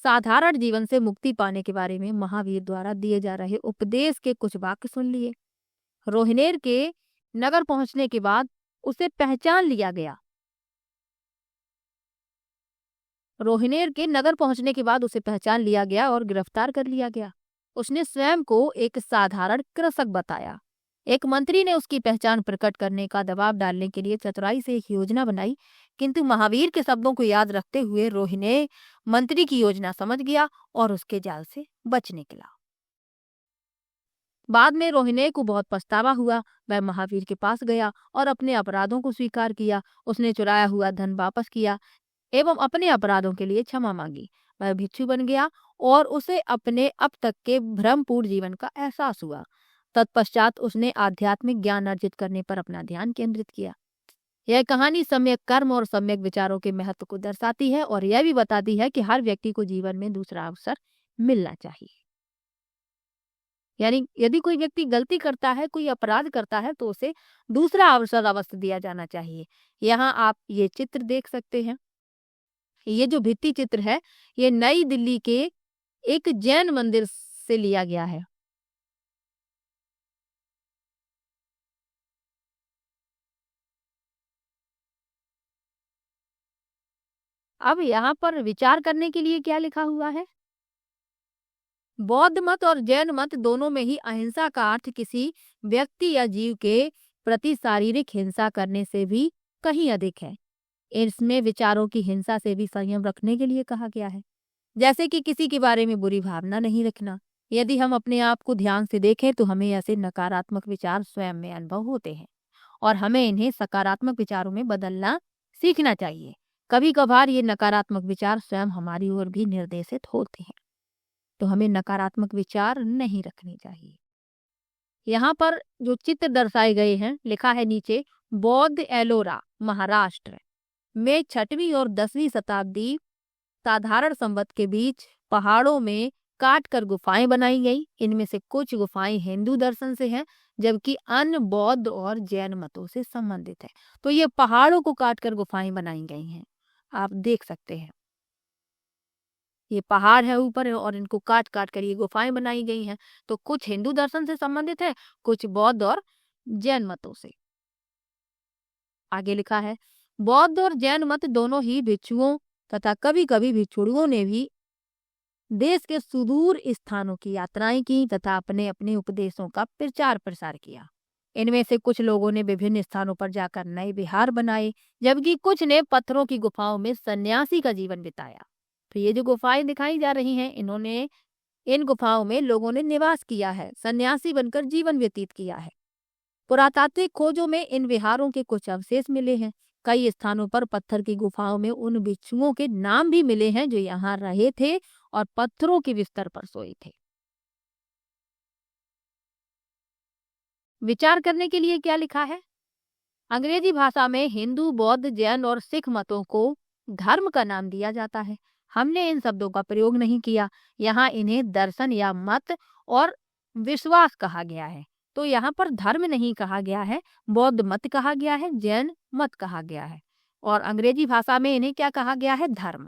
साधारण जीवन से मुक्ति पाने के बारे में महावीर द्वारा दिए जा रहे उपदेश के कुछ वाक्य सुन लिए। रोहिनेर के नगर पहुंचने के बाद उसे पहचान लिया गया। रोहिनेर के नगर पहुंचने के बाद उसे पहचान लिया गया और गिरफ्तार कर लिया गया। उसने स्वयं को एक साधारण कृषक बताया। एक मंत्री ने उसकी पहचान प्रकट करने का दबाव डालने के लिए चतुराई से एक योजना बनाई, किंतु महावीर के शब्दों को याद रखते हुए रोहिणे मंत्री की योजना समझ गया और उसके जाल से बच निकला। बाद में रोहिणे को बहुत पछतावा हुआ। वह महावीर के पास गया और अपने अपराधों को स्वीकार किया। उसने चुराया हुआ धन वापस किया एवं अपने अपराधों के लिए क्षमा मांगी। वह भिक्षु बन गया और उसे अपने अब तक के भ्रमपूर्ण जीवन का एहसास हुआ। तत्पश्चात उसने आध्यात्मिक ज्ञान अर्जित करने पर अपना ध्यान केंद्रित किया। यह कहानी सम्यक कर्म और सम्यक विचारों के महत्व को दर्शाती है और यह भी बताती है कि हर व्यक्ति को जीवन में दूसरा अवसर मिलना चाहिए। यानी यदि कोई व्यक्ति गलती करता है, कोई अपराध करता है, तो उसे दूसरा अवसर अवश्य दिया जाना चाहिए। यहाँ आप ये चित्र देख सकते हैं। ये जो भित्ति चित्र है, ये नई दिल्ली के एक जैन मंदिर से लिया गया है। अब यहाँ पर विचार करने के लिए क्या लिखा हुआ है? बौद्ध मत और जैन मत दोनों में ही अहिंसा का अर्थ किसी व्यक्ति या जीव के प्रति शारीरिक हिंसा करने से भी कहीं अधिक है। इसमें विचारों की हिंसा से भी संयम रखने के लिए कहा गया है, जैसे कि किसी के बारे में बुरी भावना नहीं रखना। यदि हम अपने आप को ध्यान से देखें तो हमें ऐसे नकारात्मक विचार स्वयं में अनुभव होते हैं और हमें इन्हें सकारात्मक विचारों में बदलना सीखना चाहिए। कभी कभार ये नकारात्मक विचार स्वयं हमारी ओर भी निर्देशित होते हैं, तो हमें नकारात्मक विचार नहीं रखने चाहिए। यहाँ पर जो चित्र दर्शाए गए हैं, लिखा है नीचे, बौद्ध एलोरा महाराष्ट्र में 6वीं और 10वीं शताब्दी साधारण संवत के बीच पहाड़ों में काट कर गुफाएं बनाई गई। इनमें से कुछ गुफाएं हिंदू दर्शन से हैं, जबकि अन्य बौद्ध और जैन मतों से संबंधित है। तो ये पहाड़ों को काट कर गुफाएं बनाई गई हैं, आप देख सकते हैं। ये पहाड़ है ऊपर और इनको काट काट कर ये गुफाएं बनाई गई हैं। तो कुछ हिंदू दर्शन से संबंधित है, कुछ बौद्ध और जैन मतों से। आगे लिखा है, बौद्ध और जैन मत दोनों ही भिक्षुओं तथा कभी कभी भिक्षुओं ने भी देश के सुदूर स्थानों की यात्राएं की तथा अपने अपने उपदेशों का प्रचार प्रसार किया। इनमें से कुछ लोगों ने विभिन्न स्थानों पर जाकर नए विहार बनाए, जबकि कुछ ने पत्थरों की गुफाओं में सन्यासी का जीवन बिताया। तो ये जो गुफाएं दिखाई जा रही हैं, इन गुफाओं में लोगों ने निवास किया है, सन्यासी बनकर जीवन व्यतीत किया है। पुरातात्विक खोजों में इन विहारों के कुछ अवशेष मिले हैं। कई स्थानों पर पत्थर की गुफाओं में उन भिक्षुओं के नाम भी मिले हैं जो यहाँ रहे थे और पत्थरों के बिस्तर पर सोए थे। विचार करने के लिए क्या लिखा है? अंग्रेजी भाषा में हिंदू, बौद्ध, जैन और सिख मतों को धर्म का नाम दिया जाता है। हमने इन शब्दों का प्रयोग नहीं किया। यहाँ इन्हें दर्शन या मत और विश्वास कहा गया है। तो यहाँ पर धर्म नहीं कहा गया है, बौद्ध मत कहा गया है, जैन मत कहा गया है, और अंग्रेजी भाषा में इन्हें क्या कहा गया है? धर्म।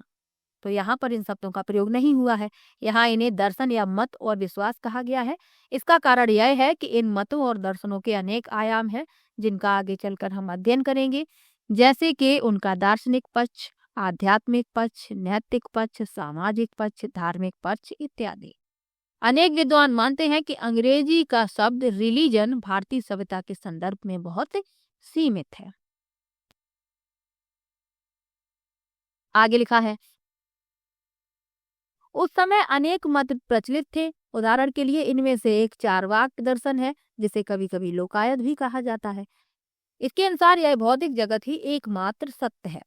तो यहाँ पर इन शब्दों का प्रयोग नहीं हुआ है। यहाँ इन्हें दर्शन या मत और विश्वास कहा गया है। इसका कारण यह है कि इन मतों और दर्शनों के अनेक आयाम हैं, जिनका आगे चलकर हम अध्ययन करेंगे, जैसे कि उनका दार्शनिक पक्ष, आध्यात्मिक पक्ष, नैतिक पक्ष, सामाजिक पक्ष, धार्मिक पक्ष इत्यादि। अनेक विद्वान मानते हैं कि अंग्रेजी का शब्द रिलीजन भारतीय सभ्यता के संदर्भ में बहुत सीमित है। आगे लिखा है, उस समय अनेक मत प्रचलित थे। उदाहरण के लिए इनमें से एक चार्वाक दर्शन है, जिसे कभी कभी लोकायत भी कहा जाता है। इसके अनुसार यह भौतिक जगत ही एकमात्र सत्य है।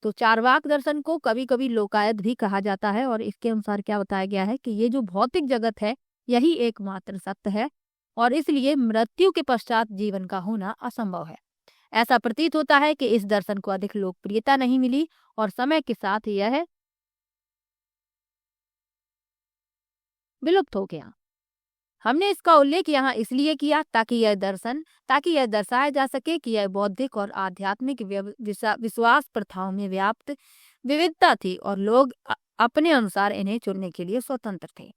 तो चार्वाक दर्शन को कभी कभी लोकायत भी कहा जाता है और इसके अनुसार क्या बताया गया है कि ये जो भौतिक जगत है यही एकमात्र सत्य है और इसलिए मृत्यु के पश्चात जीवन का होना असंभव है। ऐसा प्रतीत होता है कि इस दर्शन को अधिक लोकप्रियता नहीं मिली और समय के साथ यह विलुप्त हो गया। हमने इसका उल्लेख यहाँ इसलिए किया ताकि यह दर्शाया जा सके कि यह बौद्धिक और आध्यात्मिक विश्वास प्रथाओं में व्याप्त विविधता थी और लोग अपने अनुसार इन्हें चुनने के लिए स्वतंत्र थे।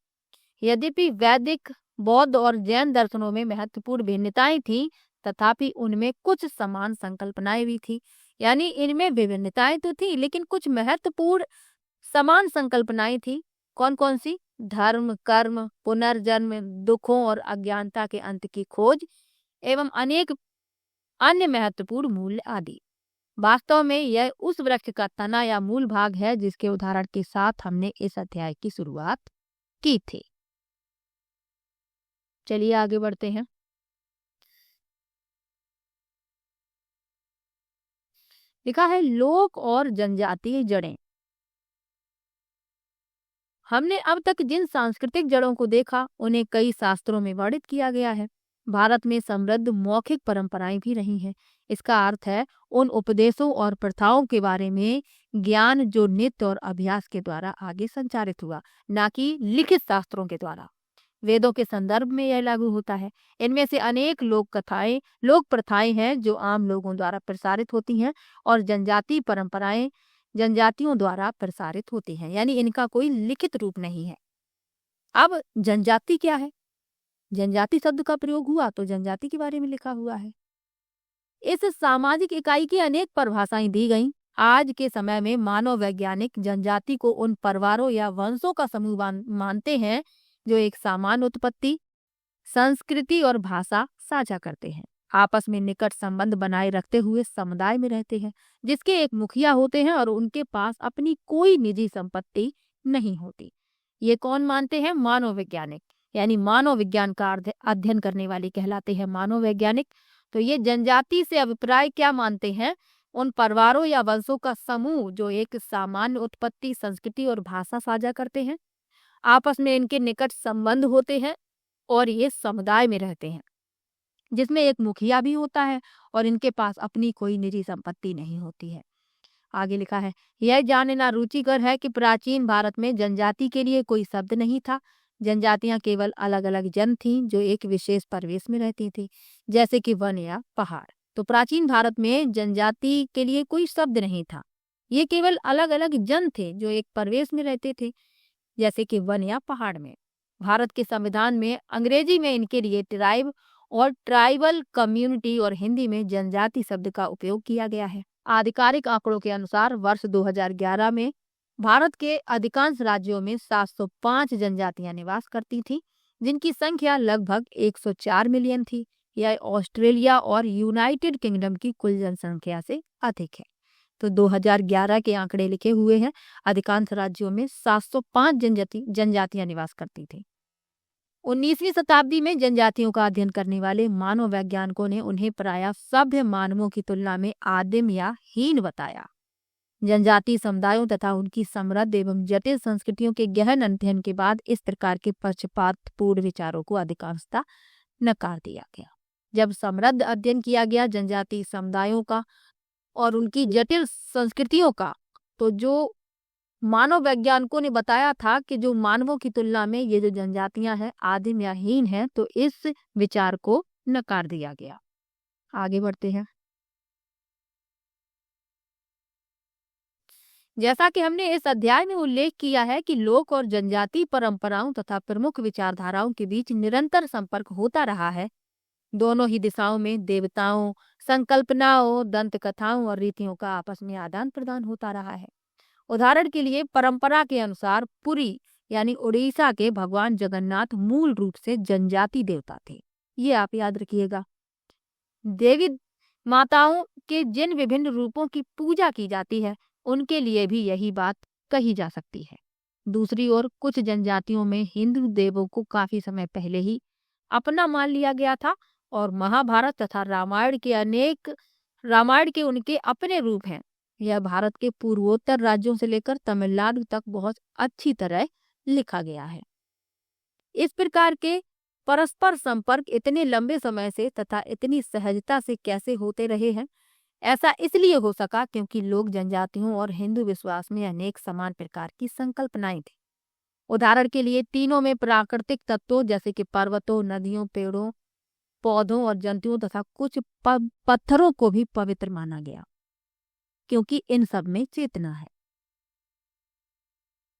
यद्यपि वैदिक, बौद्ध और जैन दर्शनों में महत्वपूर्ण भिन्नताएं थीं, तथापि उनमें कुछ समान संकल्पनाएं भी थी। यानी इनमें विभिन्नताएं तो थी लेकिन कुछ महत्वपूर्ण समान संकल्पनाएं थी। कौन कौन सी? धर्म, कर्म, पुनर्जन्म, दुखों और अज्ञानता के अंत की खोज एवं अनेक अन्य महत्वपूर्ण मूल्य आदि। वास्तव में यह उस वृक्ष का तना या मूल भाग है जिसके उदाहरण के साथ हमने इस अध्याय की शुरुआत की थी। चलिए आगे बढ़ते हैं। लिखा है, लोक और जनजातीय जड़ें। हमने अब तक जिन सांस्कृतिक जड़ों को देखा उन्हें कई शास्त्रों में वर्णित किया गया है। भारत में समृद्ध मौखिक परंपराएं भी रही हैं। इसका अर्थ है उन उपदेशों और प्रथाओं के बारे में ज्ञान जो नित्य और अभ्यास के द्वारा आगे संचारित हुआ, ना कि लिखित शास्त्रों के द्वारा। वेदों के संदर्भ में यह लागू होता है। इनमें से अनेक लोक कथाएं, लोक प्रथाएं हैं जो आम लोगों द्वारा प्रसारित होती हैं, और जनजातीय परंपराएं जनजातियों द्वारा प्रसारित होती हैं, यानी इनका कोई लिखित रूप नहीं है। अब जनजाति क्या है? जनजाति शब्द का प्रयोग हुआ तो जनजाति के बारे में लिखा हुआ है। इस सामाजिक इकाई की अनेक परिभाषाएं दी गईं। आज के समय में मानव वैज्ञानिक जनजाति को उन परिवारों या वंशों का समूह मानते हैं जो एक समान उत्पत्ति, संस्कृति और भाषा साझा करते हैं, आपस में निकट संबंध बनाए रखते हुए समुदाय में रहते हैं, जिसके एक मुखिया होते हैं और उनके पास अपनी कोई निजी संपत्ति नहीं होती। ये कौन मानते हैं? मानव वैज्ञानिक, यानी मानव विज्ञान का अध्ययन करने वाले कहलाते हैं मानव वैज्ञानिक। तो ये जनजाति से अभिप्राय क्या मानते हैं? उन परिवारों या वंशों का समूह जो एक सामान्य उत्पत्ति, संस्कृति और भाषा साझा करते हैं, आपस में इनके निकट संबंध होते हैं और ये समुदाय में रहते हैं, जिसमें एक मुखिया भी होता है और इनके पास अपनी कोई निजी संपत्ति नहीं होती है। आगे लिखा है, यह जानना रुचिकर है कि प्राचीन भारत में जनजाति के लिए कोई शब्द नहीं था। जनजातियां केवल अलग अलग जन थीं जो एक विशेष परिवेश में रहती थी, जैसे कि वन या पहाड़। तो प्राचीन भारत में जनजाति के लिए कोई शब्द नहीं था, ये केवल अलग अलग जन थे जो एक परिवेश में रहते थे, जैसे कि वन या पहाड़ में। भारत के संविधान में अंग्रेजी में इनके लिए ट्राइब और ट्राइबल कम्युनिटी और हिंदी में जनजाति शब्द का उपयोग किया गया है। आधिकारिक आंकड़ों के अनुसार वर्ष 2011 में भारत के अधिकांश राज्यों में 705 जनजातियां निवास करती थीं, जिनकी संख्या लगभग 104 मिलियन थी। यह ऑस्ट्रेलिया और यूनाइटेड किंगडम की कुल जनसंख्या से अधिक है। तो 2011 के आंकड़े लिखे हुए हैं। अधिकांश राज्यों में 705 जनजातियां निवास करती थी। 19वीं शताब्दी में जनजातियों का अध्ययन करने वाले मानव वैज्ञानिकों ने उन्हें प्रायः सभ्य मानवों की तुलना में आदिम या हीन बताया। जनजातीय समुदायों तथा उनकी समृद्ध एवं जटिल संस्कृतियों के गहन अध्ययन के बाद इस प्रकार के पक्षपातपूर्ण विचारों को अधिकांशतः नकार दिया गया। जब समृद्ध अध्ययन किया गया जनजातीय समुदायों का और उनकी जटिल संस्कृतियों का, तो जो मानव वैज्ञानिकों ने बताया था कि जो मानवों की तुलना में ये जो जनजातियां हैं आदिम या हीन हैं, तो इस विचार को नकार दिया गया। आगे बढ़ते हैं। जैसा कि हमने इस अध्याय में उल्लेख किया है कि लोक और जनजातीय परंपराओं तथा प्रमुख विचारधाराओं के बीच निरंतर संपर्क होता रहा है। दोनों ही दिशाओं में देवताओं, संकल्पनाओं, दंत कथाओं और रीतियों का आपस में आदान प्रदान होता रहा है। उदाहरण के लिए परंपरा के अनुसार पुरी यानी उड़ीसा के भगवान जगन्नाथ मूल रूप से जनजाति देवता थे, ये आप याद रखिएगा। देवी माताओं के जिन विभिन्न रूपों की पूजा की जाती है उनके लिए भी यही बात कही जा सकती है। दूसरी ओर कुछ जनजातियों में हिंदू देवों को काफी समय पहले ही अपना मान लिया गया था और महाभारत तथा रामायण के उनके अपने रूप हैं। यह भारत के पूर्वोत्तर राज्यों से लेकर तमिलनाडु तक बहुत अच्छी तरह लिखा गया है। इस प्रकार के परस्पर संपर्क इतने लंबे समय से तथा इतनी सहजता से कैसे होते रहे हैं? ऐसा इसलिए हो सका क्योंकि लोग जनजातियों और हिंदू विश्वास में अनेक समान प्रकार की संकल्पनाएं थी। उदाहरण के लिए तीनों में प्राकृतिक तत्वों जैसे कि पर्वतों, नदियों, पेड़ों, पौधों और जंतुओं तथा कुछ पत्थरों को भी पवित्र माना गया, क्योंकि इन सब में चेतना है।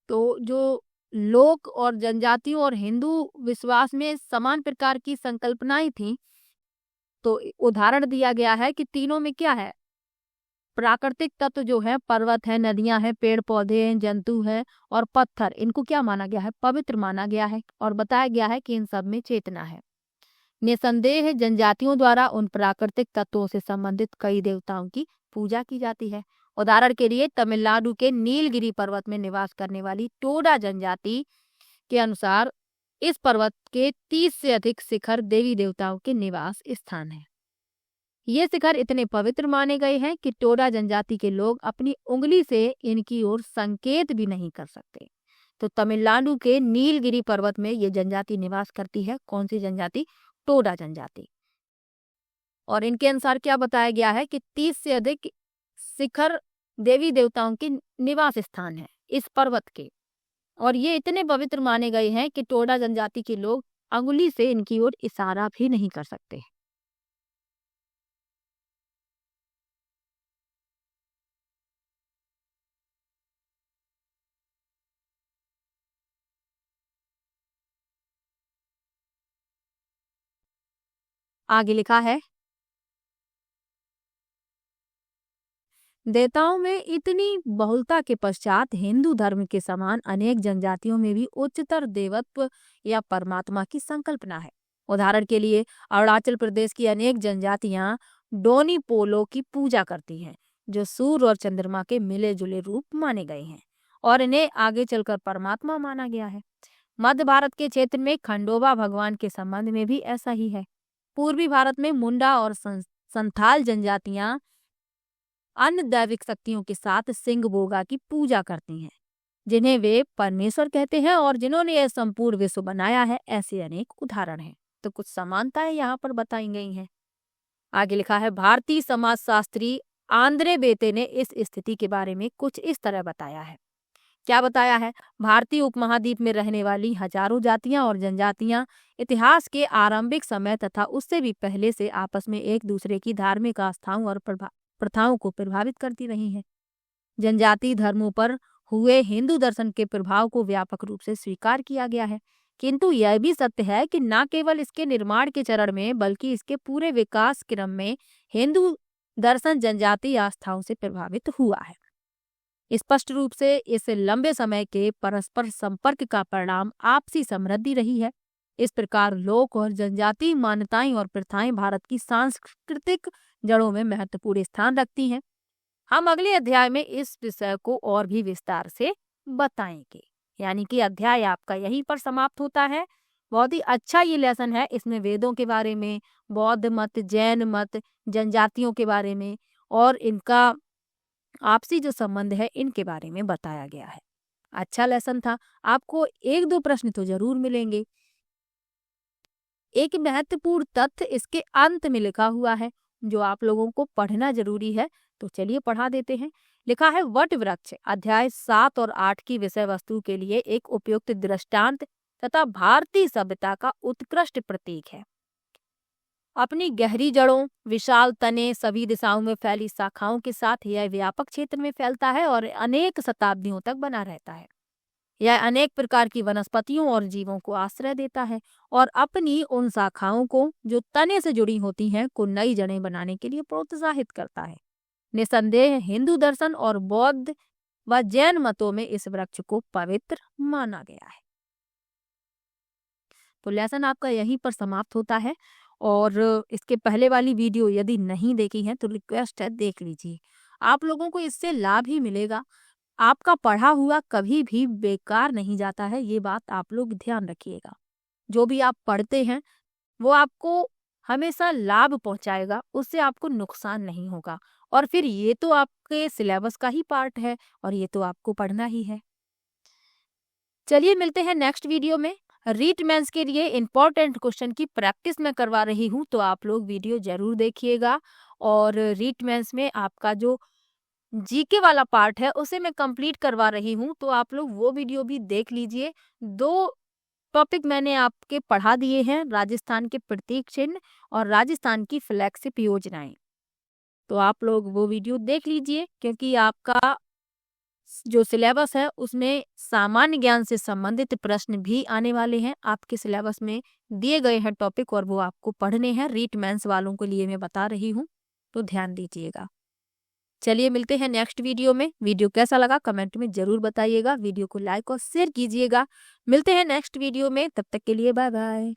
तो जो लोक और जनजातियों और हिंदू विश्वास में समान प्रकार की संकल्पनाएं थीं, तो उदाहरण दिया गया है कि तीनों में क्या है? प्राकृतिक तत्व जो है, पर्वत है, नदियां हैं, पेड़ पौधे हैं, जंतु हैं और पत्थर, इनको क्या माना गया है? पवित्र माना गया है और बताया गया है कि इन सब में चेतना है। निसंदेह जनजातियों द्वारा उन प्राकृतिक तत्वों से संबंधित कई देवताओं की पूजा की जाती है। उदाहरण के लिए तमिलनाडु के नीलगिरी पर्वत में निवास करने वाली टोडा जनजाति के अनुसार इस पर्वत के 30 से अधिक शिखर देवी देवताओं के निवास स्थान हैं। ये शिखर इतने पवित्र माने गए हैं कि टोडा जनजाति के लोग अपनी उंगली से इनकी ओर संकेत भी नहीं कर सकते। तो तमिलनाडु के नीलगिरी पर्वत में ये जनजाति निवास करती है। कौन सी जनजाति? टोडा जनजाति। और इनके अनुसार क्या बताया गया है कि 30 से अधिक शिखर देवी देवताओं के निवास स्थान है इस पर्वत के, और ये इतने पवित्र माने गए हैं कि टोडा जनजाति के लोग अंगुली से इनकी ओर इशारा भी नहीं कर सकते। आगे लिखा है, देवताओं में इतनी बहुलता के पश्चात हिंदू धर्म के समान अनेक जनजातियों में भी उच्चतर देवत्व या परमात्मा की संकल्पना है। उदाहरण के लिए अरुणाचल प्रदेश की अनेक जनजातियां डोनी पोलो की पूजा करती हैं, जो सूर्य और चंद्रमा के मिले जुले रूप माने गए हैं और इन्हें आगे चलकर परमात्मा माना गया है। मध्य भारत के क्षेत्र में खंडोबा भगवान के संबंध में भी ऐसा ही है। पूर्वी भारत में मुंडा और संथाल जनजातियां अन्य दैविक शक्तियों के साथ सिंह बोगा की पूजा करती हैं, जिन्हें वे परमेश्वर कहते हैं और जिन्होंने यह संपूर्ण विश्व बनाया है। ऐसे अनेक उदाहरण हैं। तो कुछ समानताएं यहाँ पर बताई गई हैं। आगे लिखा है, भारतीय समाजशास्त्री आंद्रे बेते ने इस स्थिति के बारे में कुछ इस तरह बताया है। क्या बताया है? भारतीय उपमहाद्वीप में रहने वाली हजारों जातियां और जनजातियां इतिहास के आरंभिक समय तथा उससे भी पहले से आपस में एक दूसरे की धार्मिक आस्थाओं और प्रथाओं को प्रभावित करती रही हैं। जनजातीय धर्मों पर हुए हिंदू दर्शन के प्रभाव को व्यापक रूप से स्वीकार किया गया है, किंतु यह भी सत्य है कि न केवल इसके निर्माण के चरण में बल्कि इसके पूरे विकास क्रम में हिंदू दर्शन जनजातीय आस्थाओं से प्रभावित हुआ है। स्पष्ट रूप से इस लंबे समय के परस्पर संपर्क का परिणाम आपसी समृद्धि रही है। इस प्रकार लोक और जनजातीय मान्यताएं और प्रथाएं भारत की सांस्कृतिक जड़ों में महत्वपूर्ण स्थान रखती हैं। हम अगले अध्याय में इस विषय को और भी विस्तार से बताएंगे। यानी कि अध्याय आपका यहीं पर समाप्त होता है। बहुत ही अच्छा ये लेसन है। इसमें वेदों के बारे में, बौद्ध मत, जैन मत, जनजातियों के बारे में और इनका आपसी जो संबंध है इनके बारे में बताया गया है। अच्छा लेसन था। आपको 1-2 प्रश्न तो जरूर मिलेंगे। एक महत्वपूर्ण तथ्य इसके अंत में लिखा हुआ है जो आप लोगों को पढ़ना जरूरी है, तो चलिए पढ़ा देते हैं। लिखा है, वट वृक्ष अध्याय 7 और 8 की विषय वस्तु के लिए एक उपयुक्त दृष्टांत तथा भारतीय सभ्यता का उत्कृष्ट प्रतीक है। अपनी गहरी जड़ों, विशाल तने, सभी दिशाओं में फैली शाखाओं के साथ यह व्यापक क्षेत्र में फैलता है और अनेक शताब्दियों तक बना रहता है। यह अनेक प्रकार की वनस्पतियों और जीवों को आश्रय देता है और अपनी उन शाखाओं को जो तने से जुड़ी होती हैं को नई जड़ें बनाने के लिए प्रोत्साहित करता है। निसंदेह हिंदू दर्शन और बौद्ध व जैन मतों में इस वृक्ष को पवित्र माना गया है। तो लेसन आपका यहीं पर समाप्त होता है। और इसके पहले वाली वीडियो यदि नहीं देखी है तो रिक्वेस्ट है देख लीजिए। आप लोगों को इससे लाभ ही मिलेगा। आपका पढ़ा हुआ कभी भी बेकार नहीं जाता है, ये बात आप लोग ध्यान रखिएगा। जो भी आप पढ़ते हैं वो आपको हमेशा लाभ पहुंचाएगा, उससे आपको नुकसान नहीं होगा। और फिर ये तो आपके सिलेबस का ही पार्ट है और ये तो आपको पढ़ना ही है। चलिए मिलते हैं नेक्स्ट वीडियो में। रीट मेंस के लिए इम्पोर्टेंट क्वेश्चन की प्रैक्टिस मैं करवा रही हूँ, तो आप लोग वीडियो जरूर देखिएगा। और रीट मेंस में आपका जो जीके वाला पार्ट है उसे मैं कंप्लीट करवा रही हूँ, तो आप लोग वो वीडियो भी देख लीजिए। 2 टॉपिक मैंने आपके पढ़ा दिए हैं, राजस्थान के प्रतीक चिन्ह और राजस्थान की फ्लैगशिप योजनाएं। तो आप लोग वो वीडियो देख लीजिए, क्योंकि आपका जो सिलेबस है उसमें सामान्य ज्ञान से संबंधित प्रश्न भी आने वाले हैं। आपके सिलेबस में दिए गए हैं टॉपिक और वो आपको पढ़ने हैं। रीट मेंस वालों के लिए मैं बता रही हूँ, तो ध्यान दीजिएगा। चलिए मिलते हैं नेक्स्ट वीडियो में। वीडियो कैसा लगा कमेंट में जरूर बताइएगा। वीडियो को लाइक और शेयर कीजिएगा। मिलते हैं नेक्स्ट वीडियो में, तब तक के लिए बाय बाय।